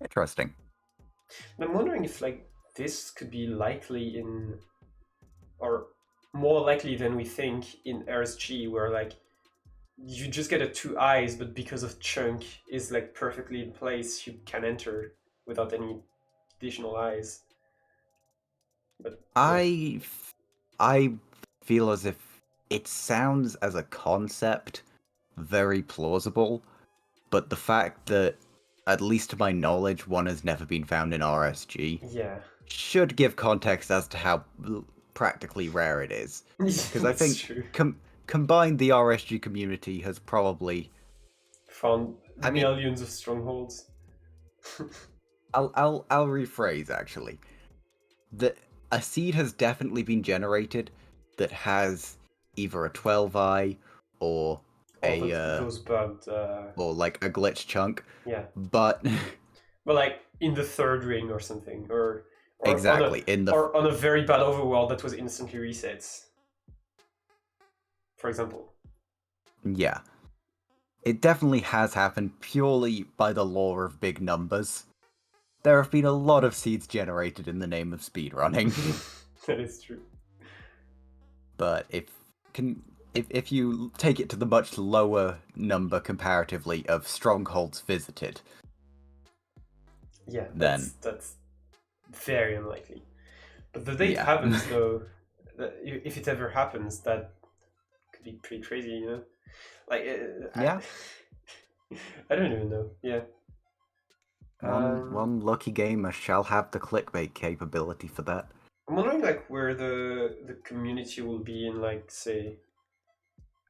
Interesting. And I'm wondering if like this could be likely in, or more likely than we think in RSG, where like you just get a 2 eyes, but because of chunk is like perfectly in place, you can enter without any additional eyes. But I feel as if it sounds as a concept very plausible, but the fact that, at least to my knowledge, one has never been found in RSG should give context as to how practically rare it is. Because I think combined, the RSG community has probably found I mean- millions of strongholds. I'll rephrase actually. A seed has definitely been generated that has either a 12i or Those bugged. or like a glitch chunk. Yeah. But But like in the third ring or something, or exactly or on a very bad overworld that was instantly resets, for example. Yeah. It definitely has happened purely by the law of big numbers. There have been a lot of seeds generated in the name of speedrunning. That is true. But if you take it to the much lower number comparatively of strongholds visited, Yeah, then that's very unlikely. But the day it happens, though, if it ever happens, that could be pretty crazy, you know? Like, yeah, I don't even know. Yeah. one lucky gamer shall have the clickbait capability for that. I'm wondering, like, where the community will be in, like, say,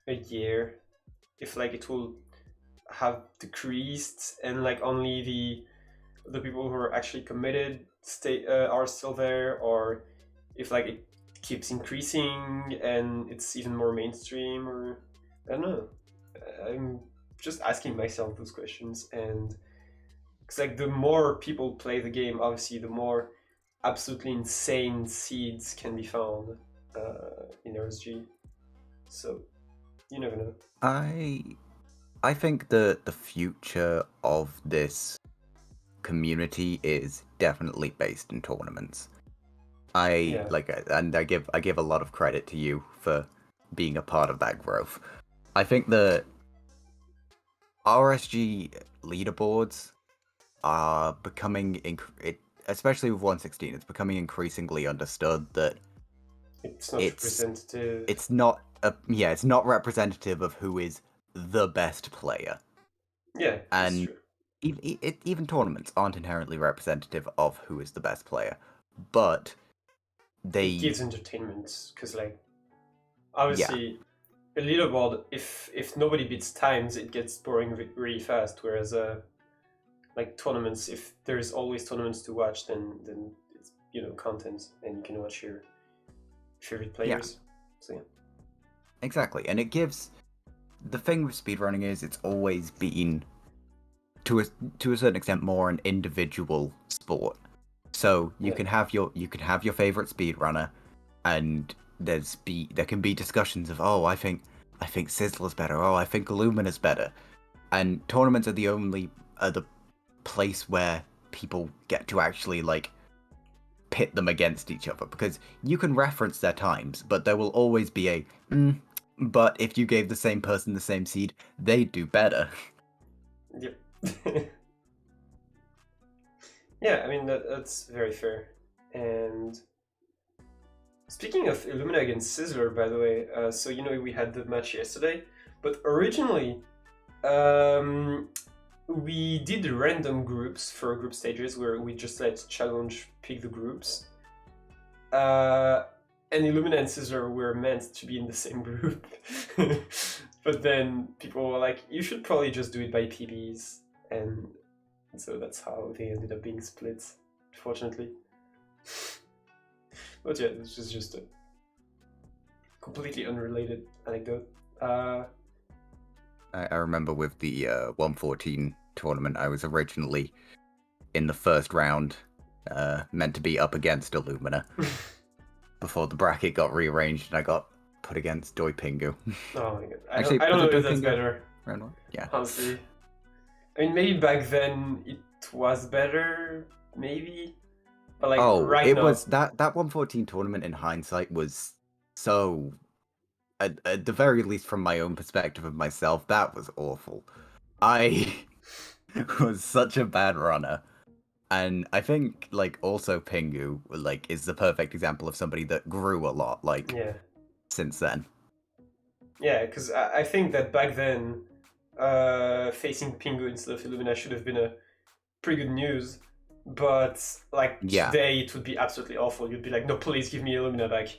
a year, if like it will have decreased and like only the people who are actually committed are still there, or if like it keeps increasing and it's even more mainstream, or I don't know. I'm just asking myself those questions, and it's like the more people play the game, obviously the more absolutely insane seeds can be found in RSG. So you never know. I think the future of this community is definitely based in tournaments. And I give a lot of credit to you for being a part of that growth. I think the RSG leaderboards are becoming, especially with 116, it's becoming increasingly understood that it's not representative. It's not representative of who is the best player. Yeah, and even tournaments aren't inherently representative of who is the best player, but it gives entertainment, because like obviously a leaderboard, if nobody beats times, it gets boring really fast, whereas like tournaments, if there's always tournaments to watch, then it's, you know, content, and you can watch your favorite players. So yeah, exactly. And it gives, the thing with speedrunning is it's always been to a certain extent more an individual sport. So you can have your favorite speedrunner, and there can be discussions of, oh, I think Sizzler's better, oh, I think Illumina's better. And tournaments are the place where people get to actually like pit them against each other, because you can reference their times, but there will always be but if you gave the same person the same seed, they'd do better. Yep. Yeah, I mean that's very fair. And speaking of Illumina against Sizzler, by the way, so you know we had the match yesterday, but originally we did random groups for group stages where we just let challenge pick the groups. And Illumina and Sizzler were meant to be in the same group. But then people were like, you should probably just do it by PBs. And so that's how they ended up being split, unfortunately. But yeah, this is just a completely unrelated anecdote. I remember with the 114 tournament, I was originally in the first round meant to be up against Illumina before the bracket got rearranged and I got put against Doi Pingu. Oh my god. I don't know if that's better. Round one? Yeah. Honestly. I mean, maybe back then it was better, maybe. But like right now... was that 114 tournament in hindsight was so, at the very least from my own perspective of myself, that was awful. I was such a bad runner. And I think like also Pingu like is the perfect example of somebody that grew a lot since then. Yeah, because I think that back then facing Pingu instead of Illumina should have been a pretty good news. But like today it would be absolutely awful. You'd be like, no, please give me Illumina back.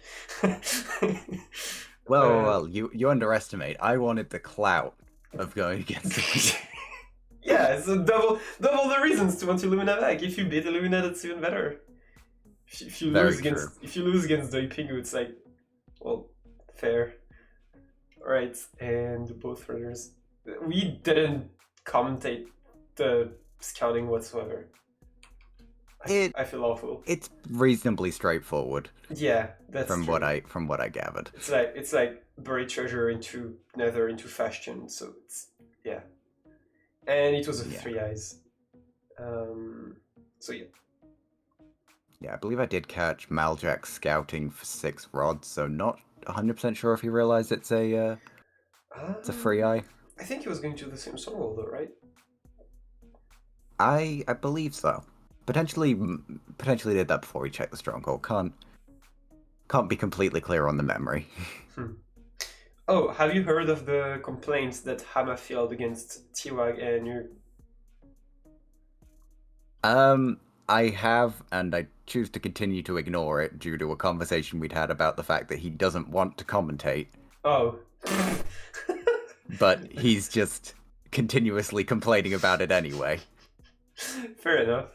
Well, you underestimate. I wanted the clout of going against Yeah, so double the reasons to want Illumina back. If you beat Illumina, that's even better. If you Very lose true. against Doi Pingu, it's like, well, fair. Alright, and both runners. We didn't commentate the scouting whatsoever. I feel awful. It's reasonably straightforward. Yeah, that's from true. what I gathered. It's like buried treasure into nether into Fashion, so it's yeah. And it was a 3 eyes. So yeah. Yeah, I believe I did catch Maljack scouting for 6 rods, so not 100% sure if he realized it's a free eye. I think he was going to the same stronghold though, right? I believe so. Potentially did that before he checked the stronghold. Can't be completely clear on the memory. Oh, have you heard of the complaints that Hama filed against Tiwag and you? I have, and I choose to continue to ignore it due to a conversation we'd had about the fact that he doesn't want to commentate. Oh. But he's just continuously complaining about it anyway. Fair enough.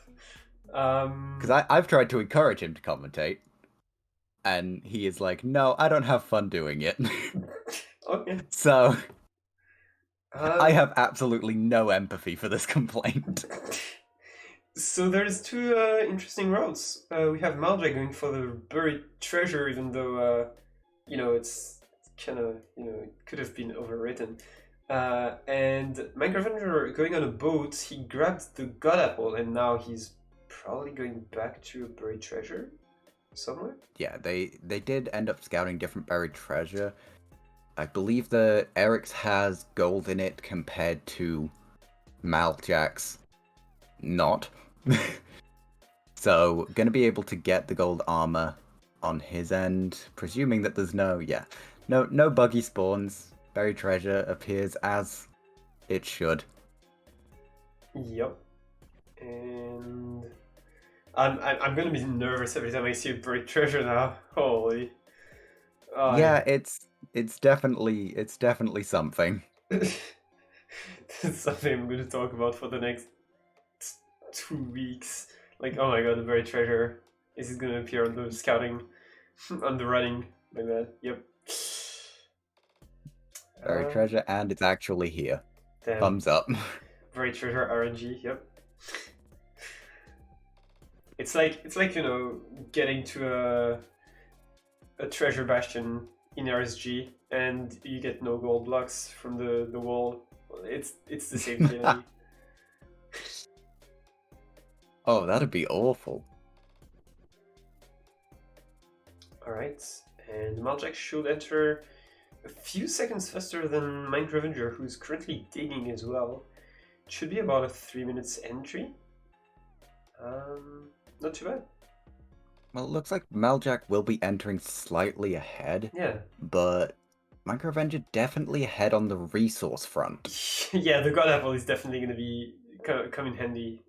Because I've tried to encourage him to commentate, and he is like, no, I don't have fun doing it. Okay. So, I have absolutely no empathy for this complaint. So there's 2 interesting routes. We have Maljack going for the buried treasure, even though, it's kind of, it could have been overwritten. And MinecrAvenger going on a boat, he grabbed the God Apple, and now he's probably going back to a buried treasure somewhere. Yeah, they did end up scouting different buried treasure. I believe the Eric's has gold in it compared to Maljack's not. So, gonna be able to get the gold armor on his end, presuming that there's no buggy spawns. Buried treasure appears as it should. Yep. And I'm gonna be nervous every time I see a buried treasure now. Holy. Yeah, it's definitely something. It's something I'm gonna talk about for the next 2 weeks. Like, oh my god, the buried treasure. Is it gonna appear on the scouting, on the running, like that? Yep. Buried treasure, and it's actually here. Damn. Thumbs up. Buried treasure RNG. Yep. It's like getting to a treasure bastion in RSG and you get no gold blocks from the wall. It's the same feeling. Oh, that'd be awful. Alright, and Maljack should enter a few seconds faster than MinecrAvenger, who's currently digging as well. It should be about a 3 minutes entry. Not too bad. Well, it looks like Maljack will be entering slightly ahead. Yeah. But MinecrAvenger definitely ahead on the resource front. Yeah, the God Apple is definitely going to be come in handy.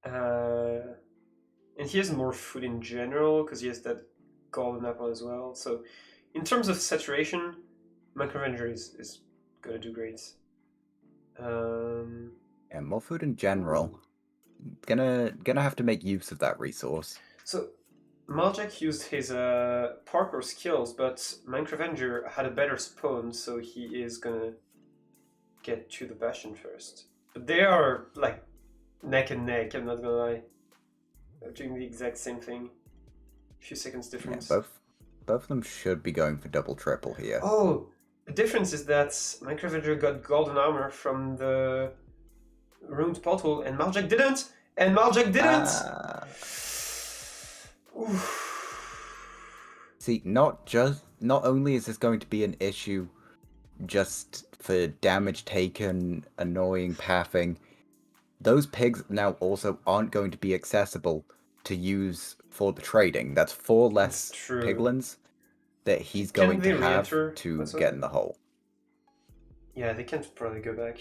And he has more food in general because he has that golden apple as well. So, in terms of saturation, MinecrAvenger is going to do great. Yeah, more food in general. Gonna have to make use of that resource. So, Maljack used his parkour skills, but MinecrAvenger had a better spawn, so he is gonna get to the bastion first. But they are like neck and neck, I'm not gonna lie. They're doing the exact same thing. A few seconds difference. Yeah, both of them should be going for double triple here. Oh, the difference is that MinecrAvenger got golden armor from the ruined portal, and Maljack didn't! And Maljack didn't! See, not only is this going to be an issue just for damage taken, annoying pathing, those pigs now also aren't going to be accessible to use for the trading. That's 4 less piglins that he's going to have to get in the hole. Yeah, they can't probably go back.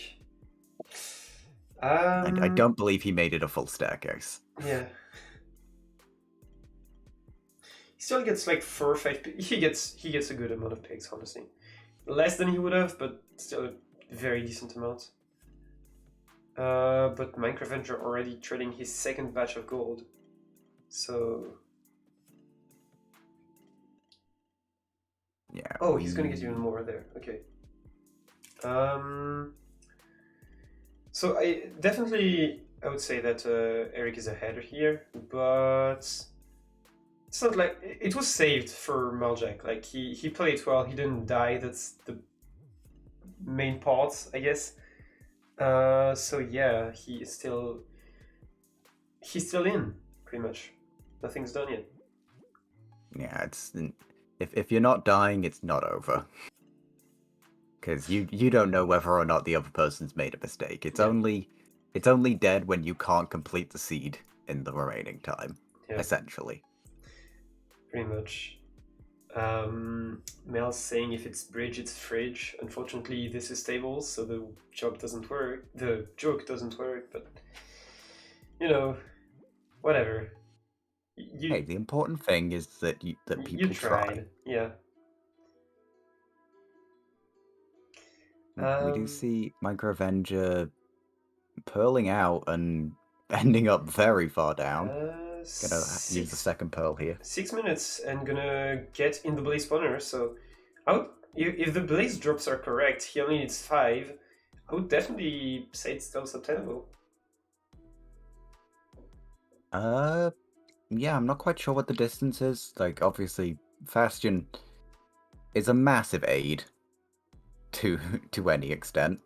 I don't believe he made it a full staircase. Yeah. He still gets like 4 or 5 he gets a good amount of pigs, honestly. Less than he would have, but still a very decent amount. But MinecrAvenger already trading his second batch of gold. So... Yeah. Oh, he's gonna get even more there. Okay. So I would say that Eric is ahead here, but it's not like it was saved for Maljack. Like he played well. He didn't die. That's the main part, I guess. So yeah, he's still in pretty much. Nothing's done yet. Yeah, it's if you're not dying, it's not over. Because you don't know whether or not the other person's made a mistake. It's only dead when you can't complete the seed in the remaining time, essentially. Pretty much. Mel's saying if it's bridge, it's fridge. Unfortunately, this is stable, so the joke doesn't work. But you know, whatever. Hey, the important thing is that people try. Yeah. We do see MinecrAvenger pearling out and ending up very far down. Gonna use the second pearl here. 6 minutes and gonna get in the blaze spawner. So, if the blaze drops are correct, he only needs 5. I would definitely say it's still subtenable. Yeah, I'm not quite sure what the distance is. Like, obviously, Fastion is a massive aid to any extent.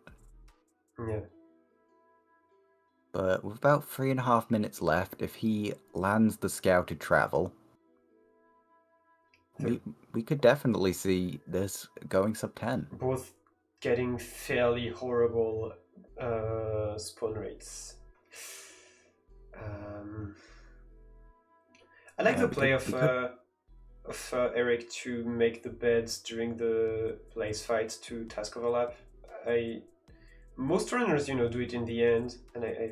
Yeah. But with about 3.5 minutes left, if he lands the scouted travel, we could definitely see this going sub 10. Both getting fairly horrible spawn rates. I like the play of Eric to make the beds during the blaze fight to task overlap. Most runners, do it in the end, and I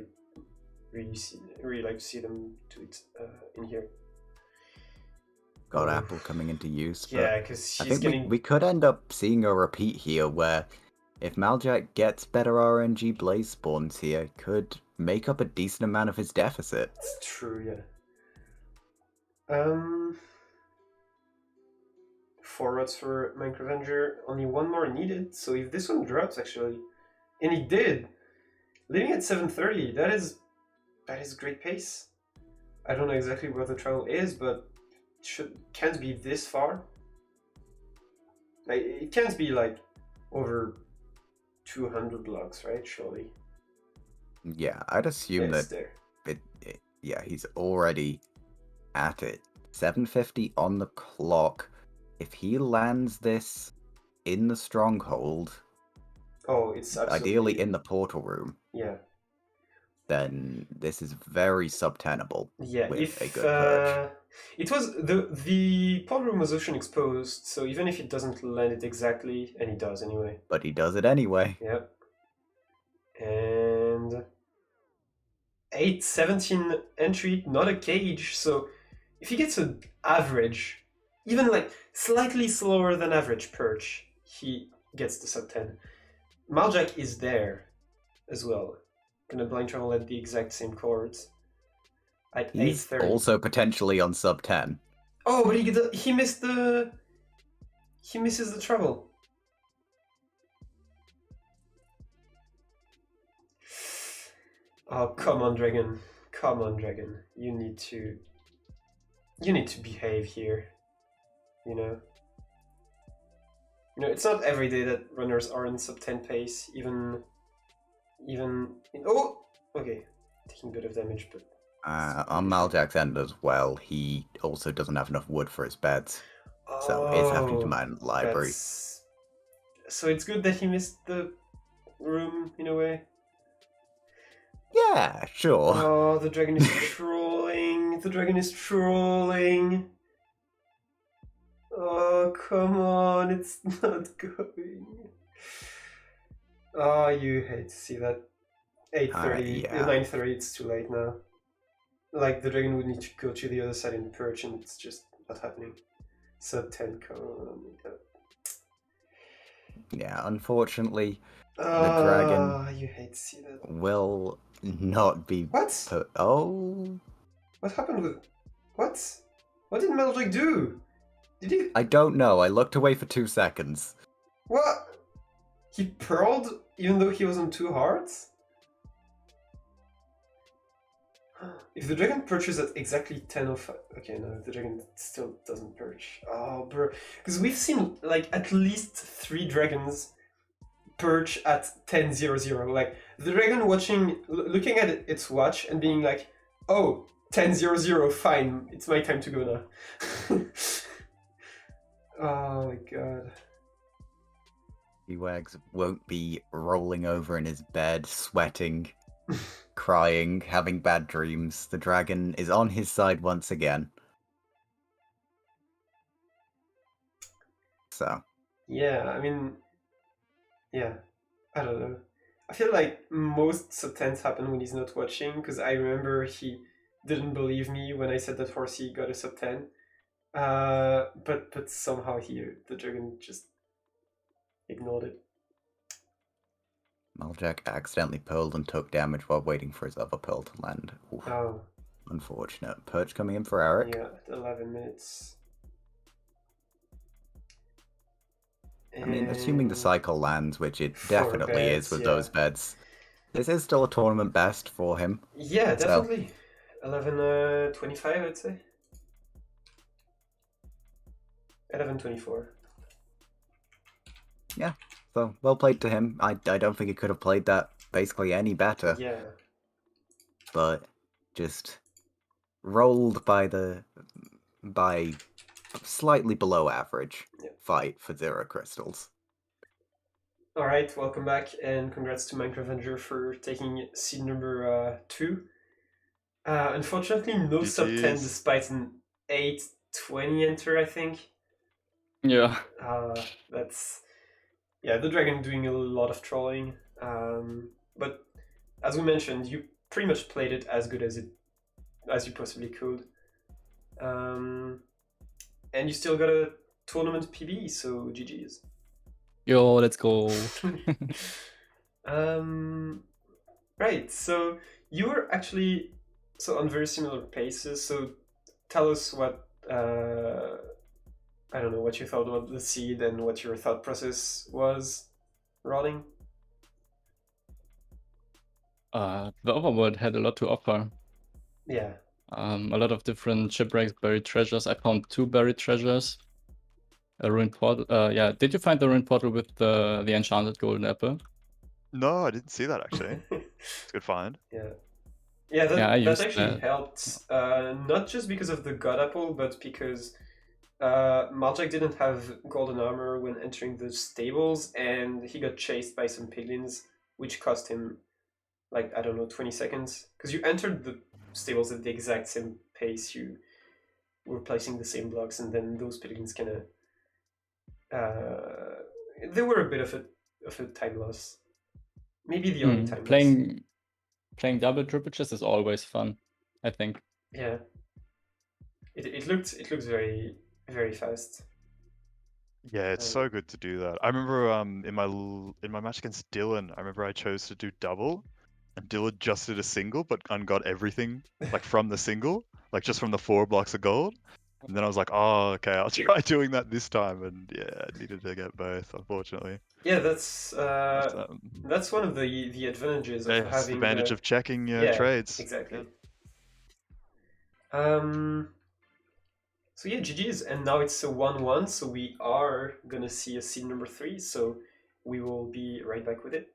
really like to see them do it in here. Got Apple coming into use. Yeah, because I think we could end up seeing a repeat here where if Maljack gets better RNG blaze spawns here, could make up a decent amount of his deficit. It's true, yeah. Forwards for MinecrAvenger, only one more needed, so if this one drops actually, and it did, leaving at 7:30, that is great pace. I don't know exactly where the travel is, but can't be this far. Like, it can't be like over 200 blocks, right? Surely. Yeah, I'd assume that yeah, he's already at it. 7:50 on the clock. If he lands this in the stronghold, it's absolutely... ideally in the portal room. Yeah. Then this is very subtenable. Yeah, with a good perch. It was the portal room was ocean exposed, so even if it doesn't land it exactly, and he does anyway. But he does it anyway. Yep. And 8:17 entry, not a cage, so if he gets an average, even like slightly slower than average perch, he gets the sub 10. Maljack is there as well. Gonna blind travel at the exact same chords. At 8:30. He's also potentially on sub 10. Oh, but he misses the travel. Oh, come on, Dragon. Come on, Dragon. You need to behave here. It's not every day that runners are in sub 10 pace, even oh, okay, taking a bit of damage, but on Maljack's end as well, he also doesn't have enough wood for his beds, so he's having to mine the library. So it's good that he missed the room in a way. Yeah, sure. Oh, the dragon is trolling. The dragon is trolling. Oh, come on, it's not going. Oh, you hate to see that. 8:30, 9:30, it's too late now. Like, the dragon would need to go to the other side and perch, and it's just not happening. Sub 10, come on. Yeah, unfortunately, the dragon You hate to see that. will not be. What? Oh. What happened with? What? What did Maljack do? Did he? I don't know. I looked away for 2 seconds. What? He pearled even though he was on 2 hearts? If the dragon perches at exactly 10 of... Okay, no, the dragon still doesn't perch. Oh, bro. Because we've seen, like, at least 3 dragons perch at 10:00. Like, the dragon looking at its watch and being like, oh, 10:00, fine, it's my time to go now. Oh my god. Wags won't be rolling over in his bed, sweating, crying, having bad dreams. The dragon is on his side once again. So. Yeah, I mean, yeah, I don't know. I feel like most sub-10s happen when he's not watching, because I remember he didn't believe me when I said that Horsey got a sub-10. But somehow the dragon just ignored it. Maljack accidentally pearled and took damage while waiting for his other pearl to land. Oof. Oh. Unfortunate. Perch coming in for Eric. Yeah, 11 minutes. I mean, assuming the cycle lands, which it definitely beds, is with yeah. those beds, this is still a tournament best for him. Yeah, definitely. 11:25, I'd say. 11:24. Yeah, so well played to him. I don't think he could have played that basically any better. Yeah. But just rolled by slightly below average fight for 0 crystals. Alright, welcome back, and congrats to MinecrAvenger for taking seed number 2. Unfortunately, no sub-10 despite an 8:20 enter, I think. Yeah. That's... Yeah, the dragon doing a lot of trolling. But as we mentioned, you pretty much played it as good as you possibly could. And you still got a tournament PB, so GG's. Yo, let's go. Right, so you were actually on very similar paces, so tell us what I don't know, what you thought about the seed and what your thought process was rolling. The overworld had a lot to offer. Yeah. A lot of different shipwrecks, buried treasures. I found 2 buried treasures. A ruined portal. Yeah, did you find the ruined portal with the enchanted golden apple? No, I didn't see that actually. It's a good find. Yeah. Yeah, that actually helped. Not just because of the god apple, but because Maljack didn't have golden armor when entering the stables, and he got chased by some piglins, which cost him, like, I don't know, 20 seconds. Because you entered the stables at the exact same pace, you were placing the same blocks, and then those piglins kind of... they were a bit of a time loss. Maybe the only time loss. Playing double triple chess is always fun, I think. Yeah. It looks very, very fast. Yeah, it's so good to do that. I remember in my match against Dylan, I remember I chose to do double, and Dylan just did a single, but ungot everything like from the single, like just from the 4 blocks of gold. And then I was like, oh, okay, I'll try doing that this time. And yeah, I needed to get both, unfortunately. Yeah, that's one of the advantages of having the advantage of checking trades. Exactly. Yeah. So yeah, GG's, and now it's a 1-1, so we are gonna see a seed number 3, so we will be right back with it.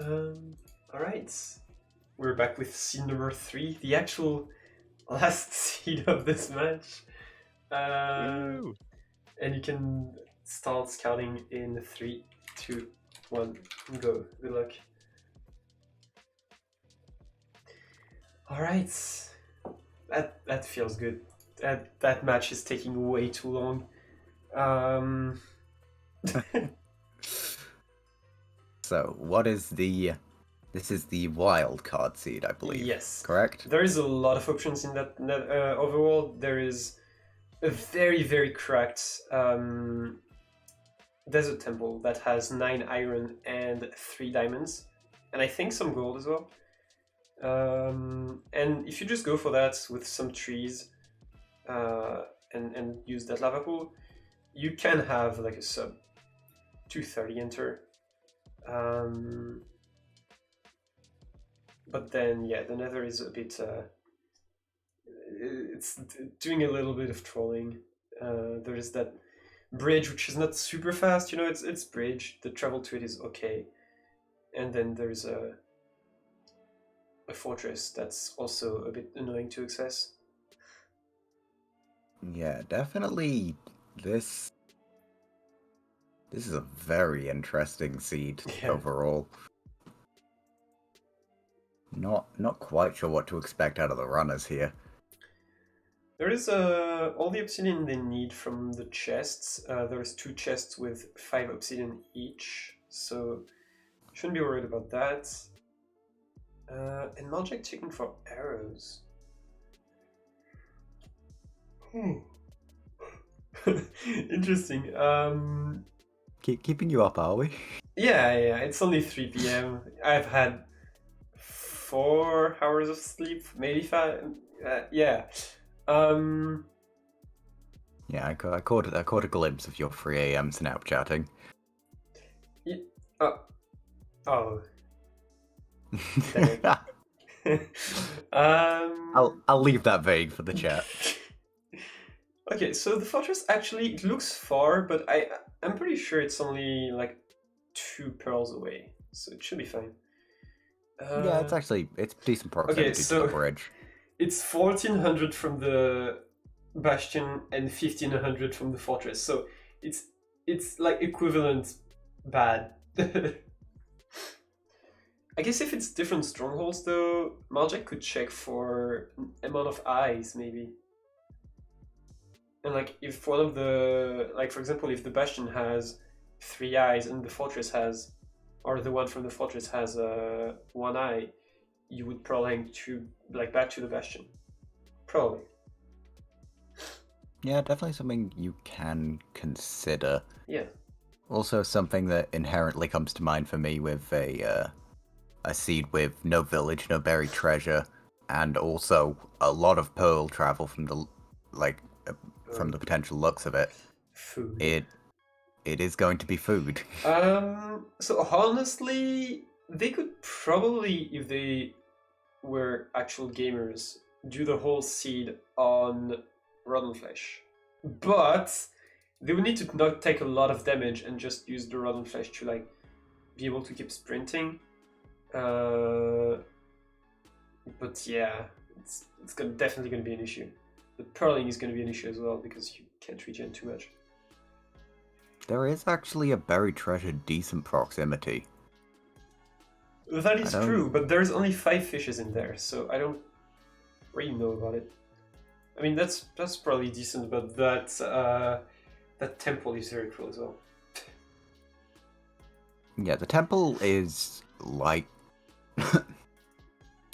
Alright. We're back with seed number 3, the actual last seed of this match. Woo! And you can start scouting in 3, 2, 1, go. Good luck. Alright. That feels good. That match is taking way too long. So, what is the... This is the wild card seed, I believe. Yes. Correct? There is a lot of options in that overworld. There is a very, very cracked desert temple that has 9 iron and 3 diamonds. And I think some gold as well. And if you just go for that with some trees and use that lava pool, you can have like a sub 230 enter. But then, yeah, the nether is a bit... it's doing a little bit of trolling. There is that bridge, which is not super fast, you know, it's bridge. The travel to it is okay. And then there's a fortress that's also a bit annoying to access. Yeah, definitely this is a very interesting seed overall. Not quite sure what to expect out of the runners here. There is all the obsidian they need from the chests. There's 2 chests with 5 obsidian each, so shouldn't be worried about that. And Maljack checking for arrows. Interesting. Keeping you up, are we? Yeah, it's only 3 p.m. I've had 4 hours of sleep, maybe 5. Yeah. Yeah, I caught a glimpse of your 3 a.m. Snapchatting. Oh. I'll leave that vague for the chat. Okay, so the fortress actually it looks far, but I'm pretty sure it's only like 2 pearls away, so it should be fine. Yeah, it's decent proximity to the bridge. It's 1400 from the bastion and 1500 from the fortress, so it's like equivalent bad. I guess if it's different strongholds though, Maljack could check for amount of eyes maybe. And like if one of the, like for example, if the bastion has 3 eyes and the fortress has, or the one from the fortress has 1 eye, you would probably to like back to the bastion. Probably. Yeah, definitely something you can consider. Yeah. Also something that inherently comes to mind for me with a seed with no village, no buried treasure, and also a lot of pearl travel from the from the potential looks of it. Food. It is going to be food. So honestly, they could probably, if they were actual gamers, do the whole seed on rotten flesh. But they would need to not take a lot of damage and just use the rotten flesh to like be able to keep sprinting. But yeah, it's definitely going to be an issue. The purling is going to be an issue as well because you can't regen too much. There is actually a buried treasure decent proximity. That is true, but there's only 5 fishes in there, so I don't really know about it. I mean, that's probably decent, but that temple is very cool as well. Yeah, the temple is like...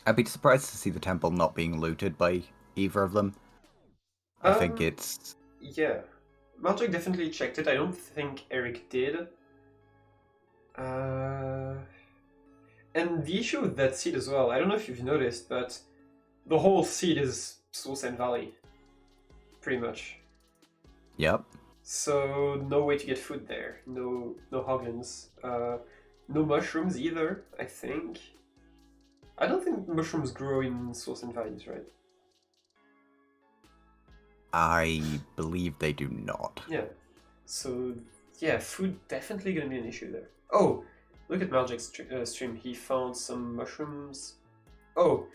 I'd be surprised to see the temple not being looted by either of them. I think it's... Yeah. Maljack definitely checked it. I don't think Eric did. And the issue with that seed as well, I don't know if you've noticed, but the whole seed is Soul Sand Valley. Pretty much. Yep. So no way to get food there. No hoglins. No mushrooms either, I think. I don't think mushrooms grow in Soul Sand Valleys, right? I believe they do not. Yeah. So, yeah, food definitely gonna be an issue there. Oh, Look at Maljack's stream. He found some mushrooms. Oh,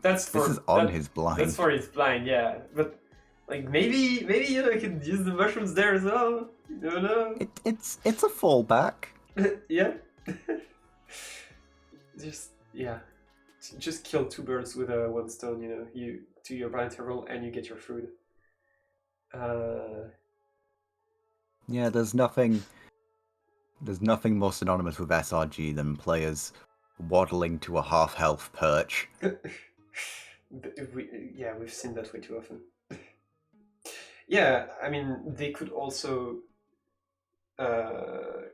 that's for This is on his blind. That's for his blind, yeah. But like maybe you know you could use the mushrooms there as well. You don't know. It's a fallback. Yeah. Just kill 2 birds with one stone. You know, you do your blind interval and you get your food. Yeah, there's nothing more synonymous with SRG than players waddling to a half-health perch. We've seen that way too often. Yeah, I mean, they could also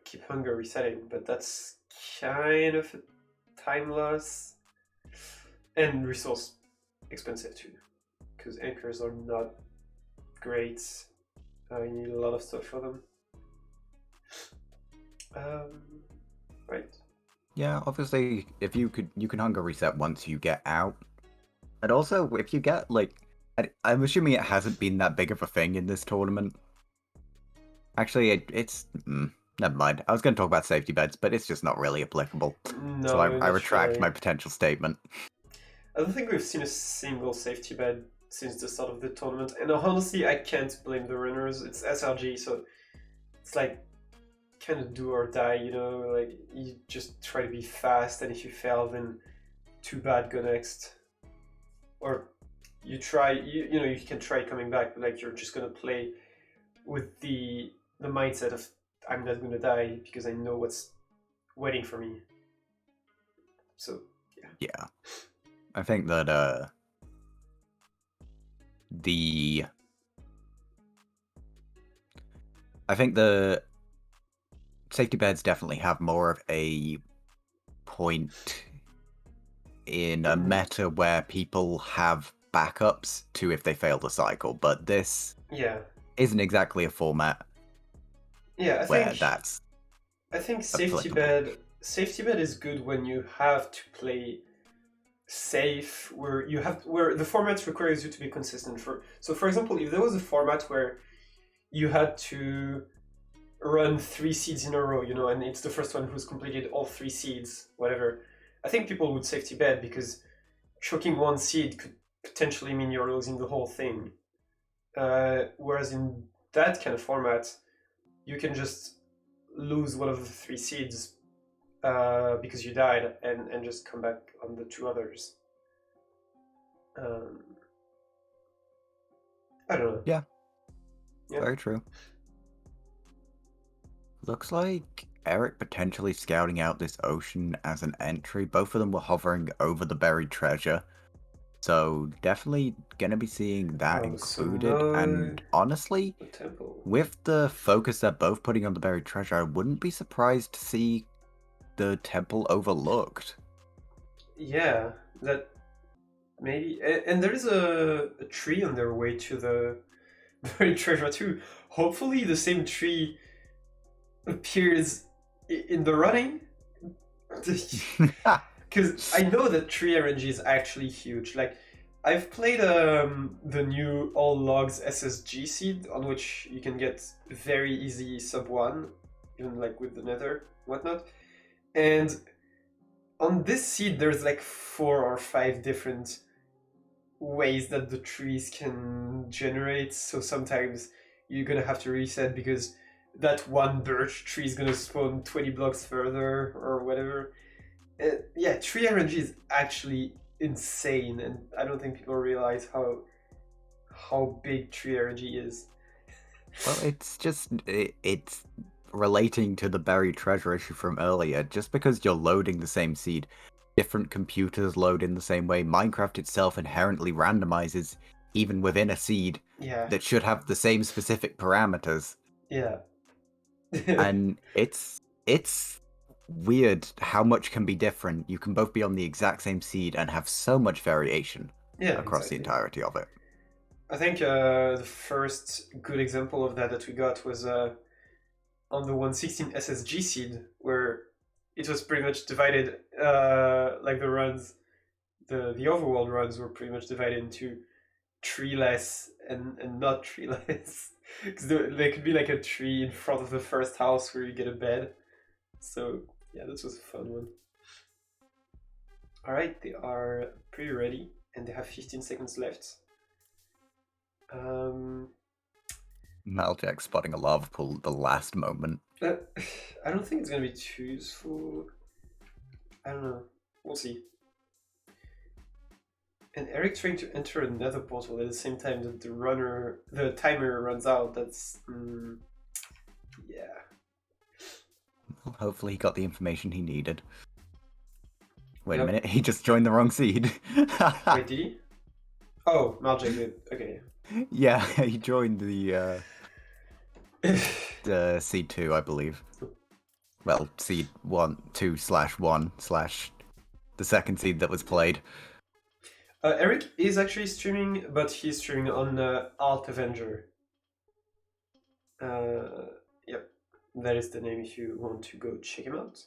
keep hunger resetting, but that's kind of a time loss and resource expensive too, because anchors are not great. You need a lot of stuff for them. Right. Yeah, obviously, if you can hunger reset once you get out, and also if you get like, I'm assuming it hasn't been that big of a thing in this tournament. Actually, it's never mind. I was going to talk about safety beds, but it's just not really applicable. No, so I retract really. my potential statement. I don't think we've seen a single safety bed since the start of the tournament, and honestly, I can't blame the runners. It's SRG, so it's like kind of do or die, you know. Like you just try to be fast, and if you fail, then too bad, go next. Or you try, you know, you can try coming back, but like you're just gonna play with the mindset of I'm not gonna die because I know what's waiting for me. So yeah, I think that the safety beds definitely have more of a point in a meta where people have backups to if they fail the cycle, but this isn't exactly a format where that's I think safety applicable. bed is good when you have to play safe, where the format requires you to be consistent. So for example, if there was a format where you had to run 3 seeds in a row, you know, and it's the first one who's completed all 3 seeds, whatever, I think people would safety bet, because choking 1 seed could potentially mean you're losing the whole thing. Whereas in that kind of format, you can just lose one of the 3 seeds because you died, and just come back on the 2 others. I don't know. Yeah. Very true. Looks like Eric potentially scouting out this ocean as an entry. Both of them were hovering over the buried treasure. So definitely going to be seeing that included. And honestly, with the focus they're both putting on the buried treasure, I wouldn't be surprised to see the temple overlooked. Yeah, that maybe. And there is a tree on their way to the buried treasure too. Hopefully the same tree appears in the running. Because I know that tree RNG is actually huge. Like, I've played the new all logs SSG seed, on which you can get very easy sub 1, even like with the nether, whatnot. And on this seed, there's like 4 or 5 different ways that the trees can generate. So sometimes you're gonna have to reset because that one birch tree is gonna spawn 20 blocks further or whatever. Yeah, tree RNG is actually insane, and I don't think people realize how big tree RNG is. Well, it's relating to the buried treasure issue from earlier. Just because you're loading the same seed, different computers load in the same way. Minecraft itself inherently randomizes even within a seed that should have the same specific parameters. Yeah. And it's weird how much can be different. You can both be on the exact same seed and have so much variation across the entirety of it. I think the first good example of that we got was on the 116 SSG seed, where it was pretty much divided, like the runs, the overworld runs were pretty much divided into treeless and not treeless. Because there could be like a tree in front of the first house where you get a bed. So Yeah, this was a fun one. Alright, they are pretty ready, and they have 15 seconds left. Maljack spotting a lava pool at the last moment. I don't think it's gonna be too useful. I don't know. We'll see. And Eric trying to enter another portal at the same time that the timer runs out. That's yeah. Well, hopefully he got the information he needed. Wait Yep. a minute, he just joined the wrong seed. Wait, did he? Oh, Maljack did. Okay. Yeah, he joined the seed 2, I believe. Well, seed 2/1/ the second seed that was played. Eric is actually streaming, but he's streaming on MinecrAvenger. Yep, that is the name if you want to go check him out.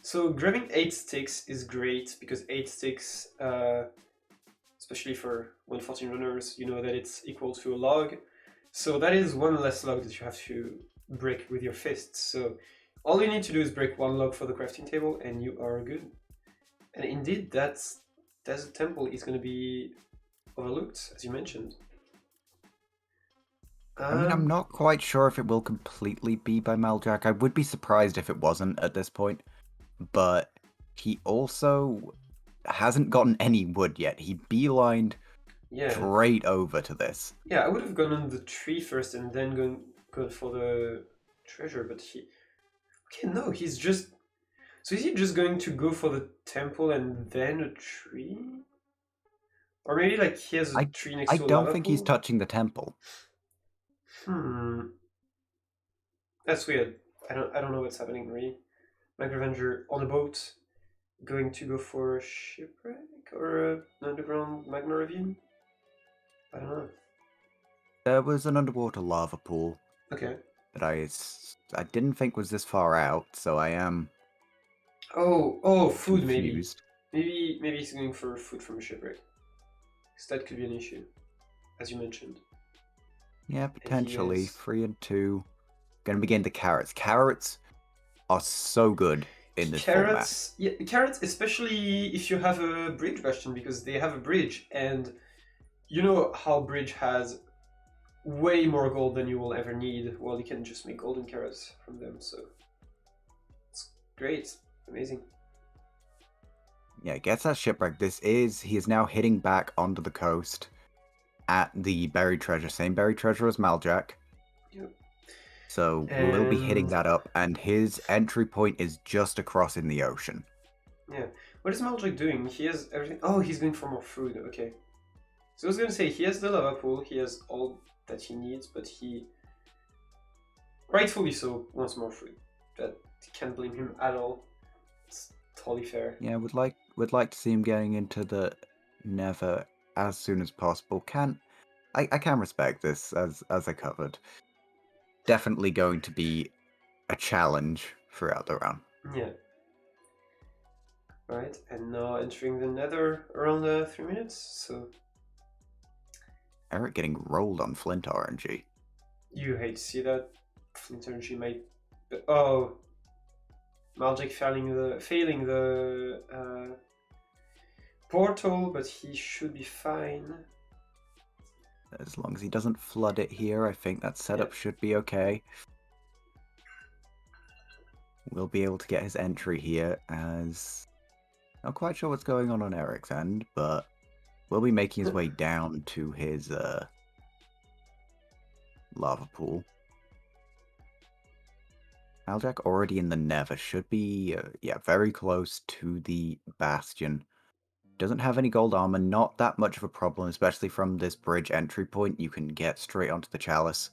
So grabbing 8 sticks is great because 8 sticks, especially for 114 runners, you know that it's equal to a log. So that is one less log that you have to break with your fists. So all you need to do is break 1 log for the crafting table and you are good. And indeed, that desert temple is going to be overlooked, as you mentioned. I mean, I'm not quite sure if it will completely be by Maljack. I would be surprised if it wasn't at this point. But he also hasn't gotten any wood yet. He beelined straight over to this. Yeah, I would have gone on the tree first and then gone for the treasure, but he... Okay, no, he's just... So is he just going to go for the temple and then a tree? Or maybe like he has a tree next to a lava I don't think he's touching the temple. That's weird. I don't know what's happening really. MinecrAvenger on a boat, going to go for a shipwreck or an underground magma ravine? I don't know. There was an underwater lava pool. Okay. That I didn't think was this far out, so I am. Oh, food confused. maybe. Maybe he's going for food from a shipwreck. Because that could be an issue, as you mentioned. Yeah, potentially. 3 and 2. Gonna begin the carrots. Carrots are so good in this format. Yeah, carrots, especially if you have a bridge bastion, because they have a bridge, and you know how bridge has way more gold than you will ever need. Well, you can just make golden carrots from them, so it's great, amazing. Yeah, gets that shipwreck. He is now hitting back onto the coast at the buried treasure, same buried treasure as Maljack. Yep. So we'll be hitting that up, and his entry point is just across in the ocean. Yeah. What is Maljack doing? He has everything. Oh, he's going for more food. Okay. So I was going to say, he has the lava pool, he has all that he needs, but he, rightfully so, wants more food. That can't blame him at all. It's totally fair. Yeah, would like to see him getting into the Nether as soon as possible. I can respect this, as I covered. Definitely going to be a challenge throughout the run. Yeah. Right, and now entering the Nether around 3 minutes, so... Eric getting rolled on Flint RNG. You hate to see that. Flint RNG might... Oh! Maljack failing the portal, but he should be fine. As long as he doesn't flood it here, I think that setup should be okay. We'll be able to get his entry here, as... Not quite sure what's going on Eric's end, but we'll be making his way down to his lava pool. Maljack already in the Nether, should be, very close to the Bastion. Doesn't have any gold armor, not that much of a problem, especially from this bridge entry point. You can get straight onto the Chalice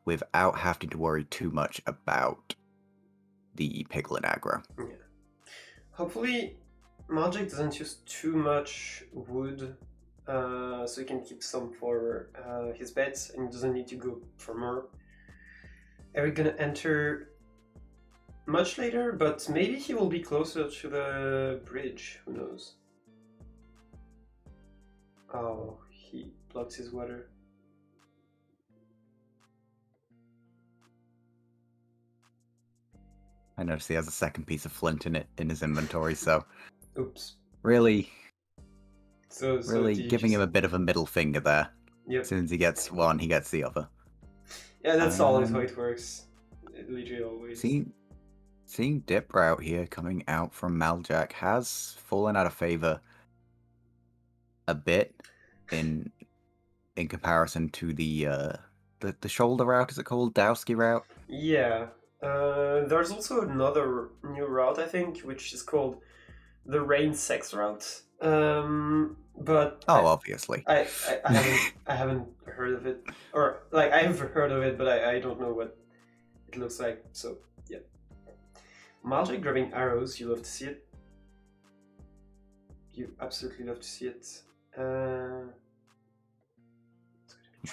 without having to worry too much about the Piglin aggro. Yeah. Hopefully, Maljack doesn't use too much wood, so he can keep some for his beds, and he doesn't need to go for more. Eric gonna enter much later, but maybe he will be closer to the bridge, who knows. Oh, he blocks his water. I noticed he has a second piece of flint in his inventory, so Oops. really So giving him a bit of a middle finger there. Yep. As soon as he gets one, he gets the other. Yeah, that's always how it works. Literally always. Seeing Dip Route here coming out from Maljack has fallen out of favor a bit in comparison to the shoulder route. Is it called Dowski route? Yeah. There's also another new route, I think, which is called the Rain Sex route. But obviously. I haven't heard of it, or like I have heard of it, but I don't know what it looks like. So yeah. Maljack grabbing arrows, you love to see it. You absolutely love to see it.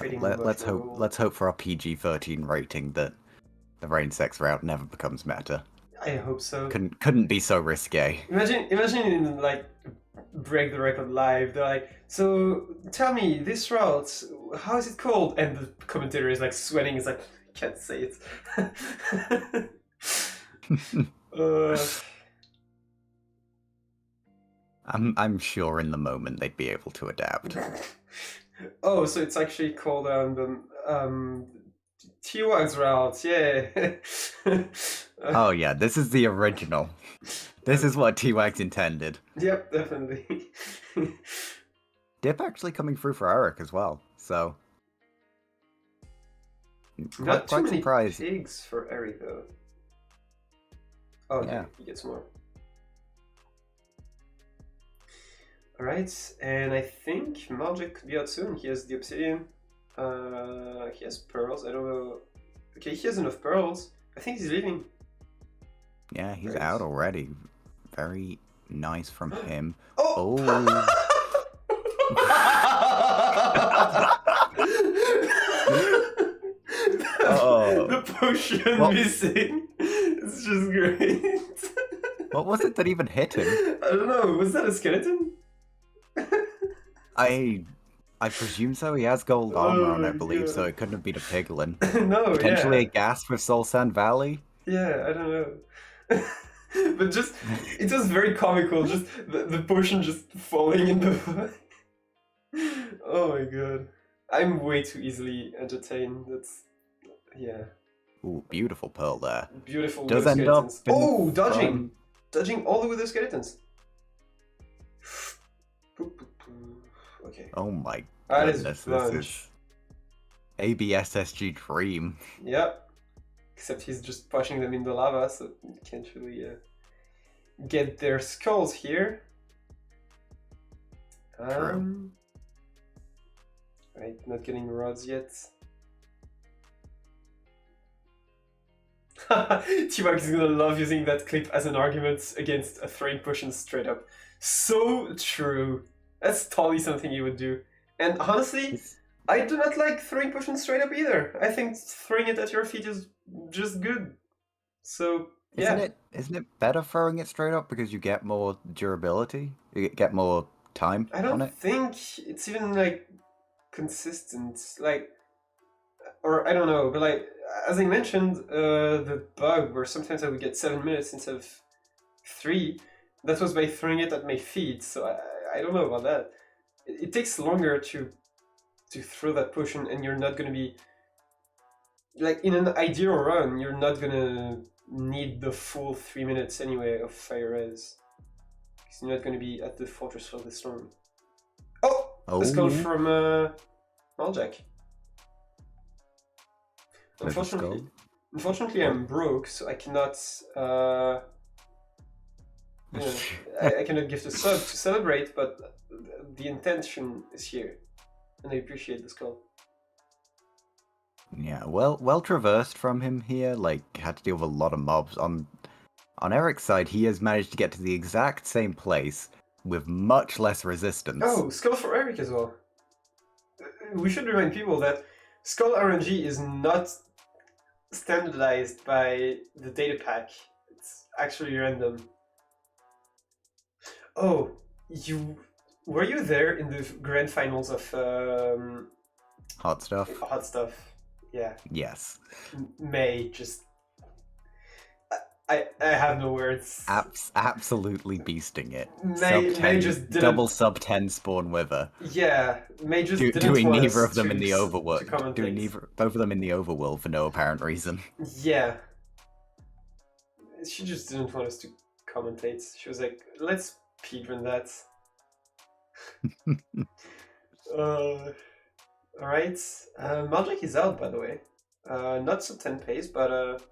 Let's hope for our PG-13 rating that the Rain Sex route never becomes meta. I hope so. Couldn't be so risque. Imagine in like Break the Record live. They're like, so tell me this route, how is it called? And the commentator is like sweating. It's like, I can't say it. I'm sure in the moment they'd be able to adapt. Oh, so it's actually called T-Wag's route, yeah. Oh yeah, this is the original. This is what T-Wag's intended. Yep, definitely. Dip actually coming through for Eric as well, so Not too many surprised. pigs for Eric though. Oh, yeah, he gets more. Alright, and I think Maljack could be out soon. He has the obsidian. He has pearls. I don't know. Okay, he has enough pearls. I think he's leaving. Yeah, he's out already. Very nice from him. Oh! The potion missing. It's just great. What was it that even hit him? I don't know. Was that a skeleton? I presume so. He has gold armor on, I believe, so it couldn't have been a piglin. No, Potentially a gas with Soul Sand Valley? Yeah, I don't know. But just, it was very comical, just the potion just falling in the... Oh my god. I'm way too easily entertained. That's... yeah. Ooh, beautiful pearl there. Beautiful Does with end skeletons. up Oh, dodging! Dodging all the way the skeletons. Okay. Oh my That goodness, is this is ABSSG Dream. Yep. Except he's just pushing them in the lava, so you can't really get their skulls here. True. Right, not getting rods yet. T-Wag is gonna love using that clip as an argument against a throwing potion straight up. So true. That's totally something you would do. And honestly, I do not like throwing potions straight up either. I think throwing it at your feet is just good. So, yeah. Isn't it better throwing it straight up because you get more durability? You get more time on it? I don't think it's even, like, consistent. Like, or I don't know, but like, as I mentioned, the bug where sometimes I would get 7 minutes instead of 3, that was by throwing it at my feet, so I don't know about that. It takes longer to throw that potion, and you're not gonna be... like, in an ideal run, you're not gonna need the full 3 minutes anyway of fire res. Because you're not gonna be at the Fortress for this long. Oh! A skull from Maljack. Unfortunately, I'm broke, so I cannot. I cannot give the sub to celebrate, but the intention is here, and I appreciate the skull. Yeah, well traversed from him here. Like, had to deal with a lot of mobs. On Eric's side, he has managed to get to the exact same place with much less resistance. Oh, skull for Eric as well. We should remind people that skull RNG is not standardized by the data pack. It's actually random. Oh, were you there in the grand finals of Hot Stuff? Hot Stuff, yeah. Yes. May just... I have no words. Absolutely beasting it. May just didn't... double sub 10 spawn wither. Yeah, May just didn't doing want neither us of them in the to overworld. commentate. Doing both of them in the overworld for no apparent reason. Yeah. She just didn't want us to commentate. She was like, let's speedrun that. Alright. Maljack is out, by the way. Not sub 10 pace, but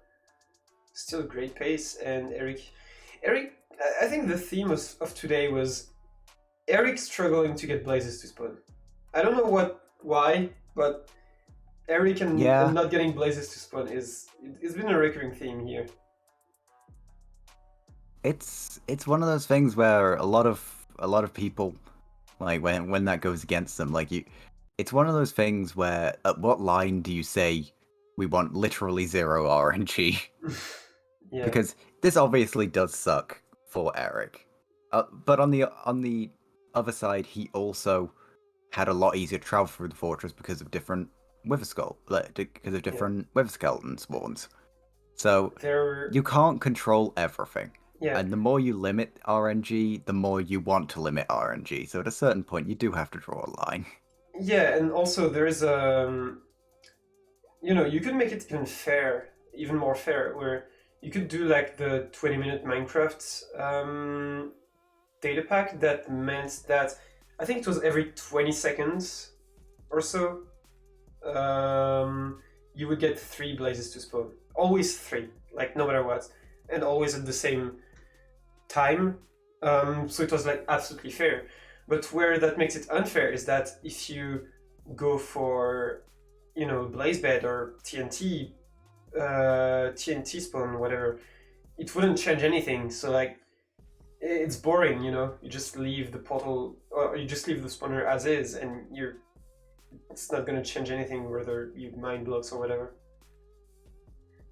still great pace. And Eric, I think the theme of today was Eric struggling to get blazes to spawn. I don't know why, but Eric and not getting blazes to spawn it's been a recurring theme here. It's one of those things where a lot of people, like when that goes against them, like it's one of those things where at what line do you say we want literally 0 RNG? Yeah. Because this obviously does suck for Eric, but on the other side, he also had a lot easier to travel through the fortress because of different wither skeleton spawns. So you can't control everything. Yeah. And the more you limit RNG, the more you want to limit RNG. So at a certain point, you do have to draw a line. Yeah, and also there is you could make it even more fair, where you could do like the 20-minute Minecraft data pack that meant that I think it was every 20 seconds or so you would get 3 blazes to spawn. Always 3, like no matter what, and always at the same time. So it was like absolutely fair. But where that makes it unfair is that if you go for blaze bed or TNT spawn, whatever, it wouldn't change anything. So like it's boring, you just leave the portal, or you just leave the spawner as is, and it's not going to change anything whether you mine blocks or whatever.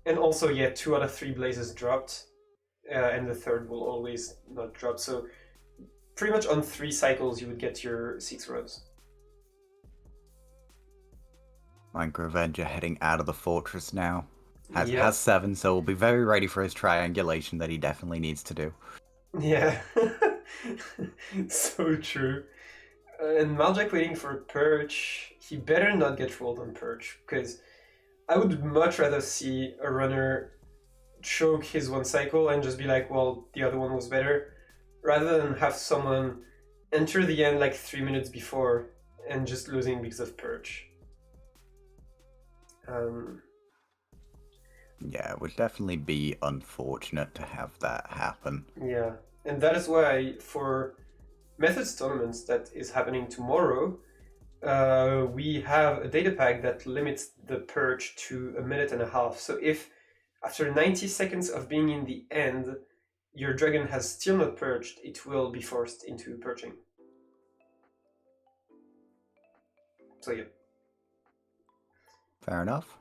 And also, 2 out of 3 blazes dropped, and the third will always not drop. So pretty much on 3 cycles you would get your 6 rows. MinecrAvenger heading out of the fortress now. Has 7, so will be very ready for his triangulation that he definitely needs to do. Yeah, so true. And Maljack waiting for perch. He better not get rolled on perch, because I would much rather see a runner choke his 1 cycle and just be like, well, the other one was better, rather than have someone enter the end like 3 minutes before and just losing because of perch. Yeah, it would definitely be unfortunate to have that happen. Yeah, and that is why for Methods tournaments that is happening tomorrow, we have a data pack that limits the perch to 1.5 minutes. So if after 90 seconds of being in the end, your dragon has still not perched, it will be forced into perching. So yeah. Fair enough.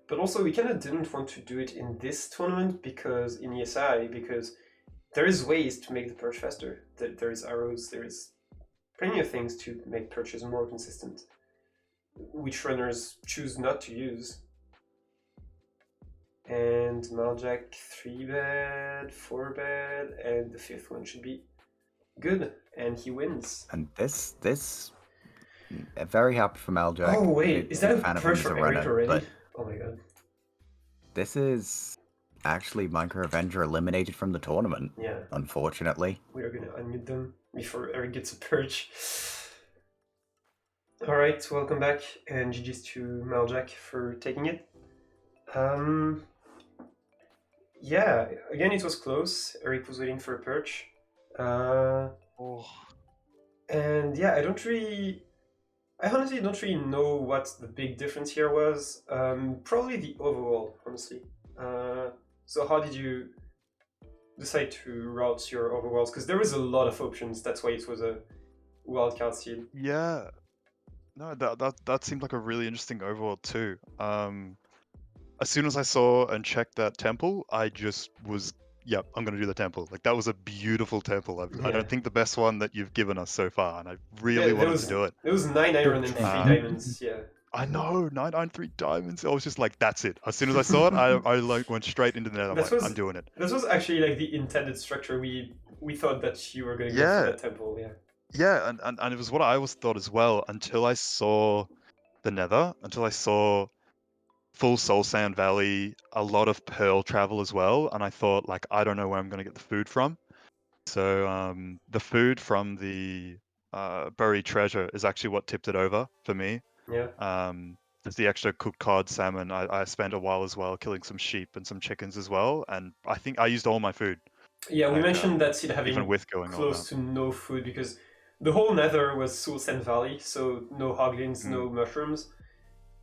But also we kind of didn't want to do it in this tournament because in ESI, because there is ways to make the perch faster. There is arrows, there is plenty of things to make perches more consistent, which runners choose not to use. And Maljack 3-bed, 4-bed, and the 5th one should be good, and he wins. And this very happy for Maljack. Oh wait, is that a perch for Eric already? Oh my god. This is actually MinecrAvenger eliminated from the tournament. Yeah. Unfortunately. We are gonna unmute them before Eric gets a perch. Alright, welcome back, and GG's to Maljack for taking it. Yeah, again it was close. Eric was waiting for a perch. And yeah, I honestly don't really know what the big difference here was. Probably the overworld, honestly. So how did you decide to route your overworlds? Because there was a lot of options, that's why it was a wildcard seed. Yeah. No, that seemed like a really interesting overworld too. As soon as I saw and checked that temple, I just was, yep, I'm going to do the temple. Like, that was a beautiful temple. I don't think the best one that you've given us so far, and I really wanted to do it. It was 9 iron and 3 diamonds, yeah. I know, 993 diamonds. I was just like, that's it. As soon as I saw it, I like went straight into the net. I'm like, I'm doing it. This was actually like the intended structure. We thought that you were going to go Yeah. for that temple. Yeah. Yeah, and it was what I always thought as well until I saw the Nether, until I saw full Soul Sand Valley, a lot of Pearl travel as well, and I thought like, I don't know where I'm going to get the food from. So the food from the buried treasure is actually what tipped it over for me. Yeah. There's the extra cooked cod salmon. I spent a while as well killing some sheep and some chickens as well, and I think I used all my food. Yeah, we Like, mentioned that it having even with going all close to no food because the whole Nether was Soul Sand Valley, so no hoglins, no mushrooms,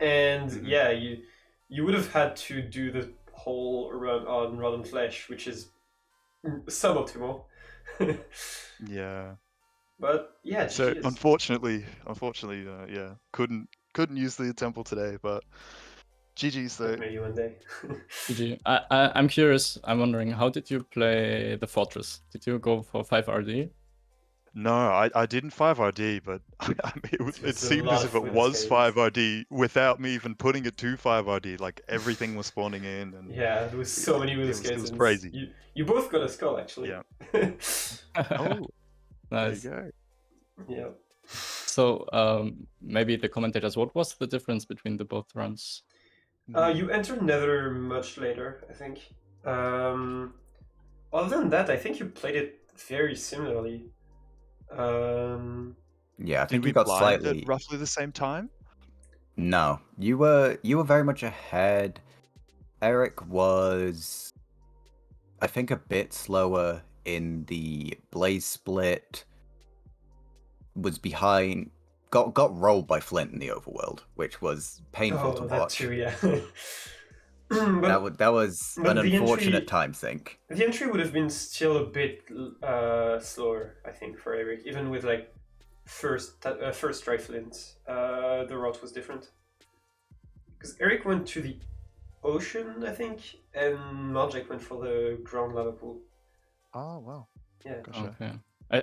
and yeah, you would have had to do the whole run on rotten flesh, which is suboptimal. Yeah. But yeah, So GG's. unfortunately, yeah, couldn't use the temple today, but GG's though. Maybe one day. GG. I'm curious. I'm wondering, how did you play the Fortress? Did you go for 5 RD? No, I didn't 5 RD, but I mean, it a seemed lot as of if it food was escapades. 5 RD without me even putting it to 5 RD. Like everything was spawning in, and Yeah, there was so many wood it was skeletons. crazy. You both got a skull actually. Yeah. Oh, Nice. there you go. Yeah. So maybe the commentators, what was the difference between the both runs? You entered Nether much later, I think. Other than that, I think you played it very similarly. Yeah, I Did think we you got blind slightly. at roughly the same time? No, you were very much ahead. Eric was, I think, a bit slower in the Blaze split. Was behind. Got rolled by Flint in the overworld, which was painful to that watch. too, yeah. That was an unfortunate time sink. The entry would have been still a bit slower, I think, for Eric, even with like first try Flint. The route was different because Eric went to the ocean, I think, and Maljack went for the ground lava pool. Oh wow. Yeah. Gotcha. Okay.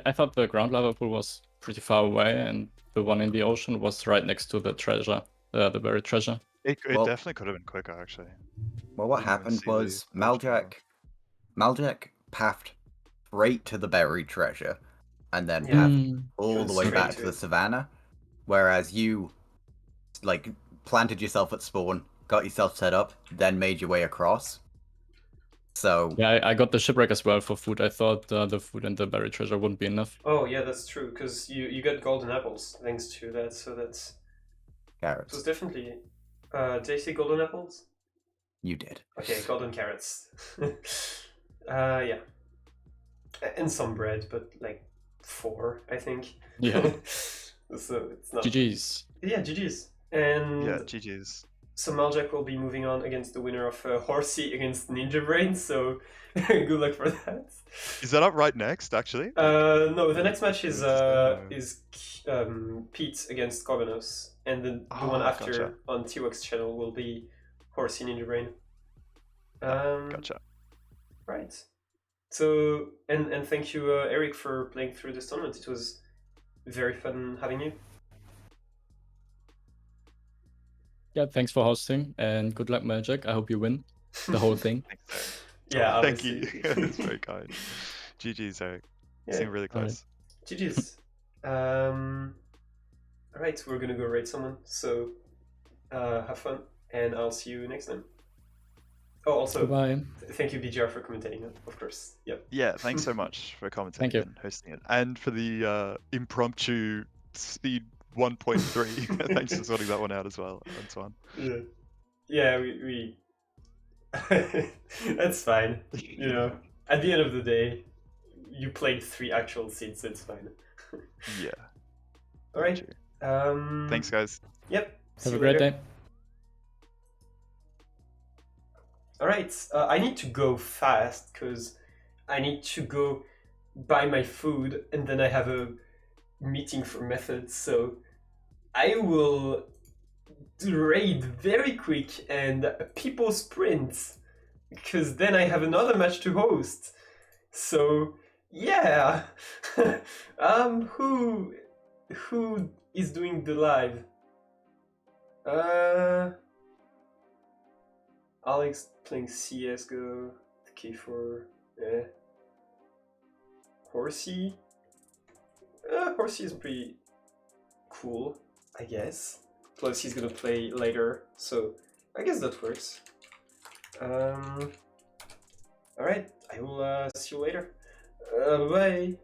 I thought the ground lava pool was pretty far away, and the one in the ocean was right next to the treasure, the buried treasure. It Well- definitely could have been quicker, actually. Well, what Didn't even happened see the was ocean Maljack pathed straight to the buried treasure, and then Yeah. pathed all Went the way straight back to to the it. savannah, whereas you, like, planted yourself at spawn, got yourself set up, then made your way across. So Yeah, I got the shipwreck as well for food. I thought the food and the buried treasure wouldn't be enough. Oh yeah, that's true because you got golden apples thanks to that. So that's it carrots, was definitely. Did I say golden apples? you did. Okay, golden carrots. Yeah, and some bread, but like 4, I think. Yeah. So it's not. GG's. Yeah, GG's. And Yeah, GG's. so Maljack will be moving on against the winner of Horsey against Ninja Brain. So good luck for that. Is that up right next, actually? No, the next match is Interesting, Pete against Corbenos, and the one after gotcha. on T-Wax channel will be Horsey Ninja Brain. Gotcha. Right. So and thank you, Eric, for playing through this tournament. It was very fun having you. Yeah, thanks for hosting, and good luck, Maljack. I hope you win the whole thing. Thanks, Yeah, thank you. obviously. That's very kind. GG's, Eric. Yeah. Seemed really close. GG's. Alright, we're gonna go raid someone, so have fun, and I'll see you next time. Oh, also, Goodbye. thank you, BGR, for commentating it, of course. Yep. Yeah, thanks so much for commentating you. and hosting it. And for the impromptu speed 1.3. Thanks for sorting that one out as well, Antoine. Yeah. Yeah, we... That's fine. You know, at the end of the day, you played 3 actual seeds, so it's fine. Yeah. Alright. Thanks, guys. Yep. Have a great day. Alright, I need to go fast because I need to go buy my food and then I have a meeting for methods, so I will raid very quick and people sprint because then I have another match to host. So yeah, who is doing the live? Alex playing CSGO, K4, Horsey. Horsey is pretty cool, I guess. Plus he's gonna play later, so I guess that works. Alright, I will see you later. Bye.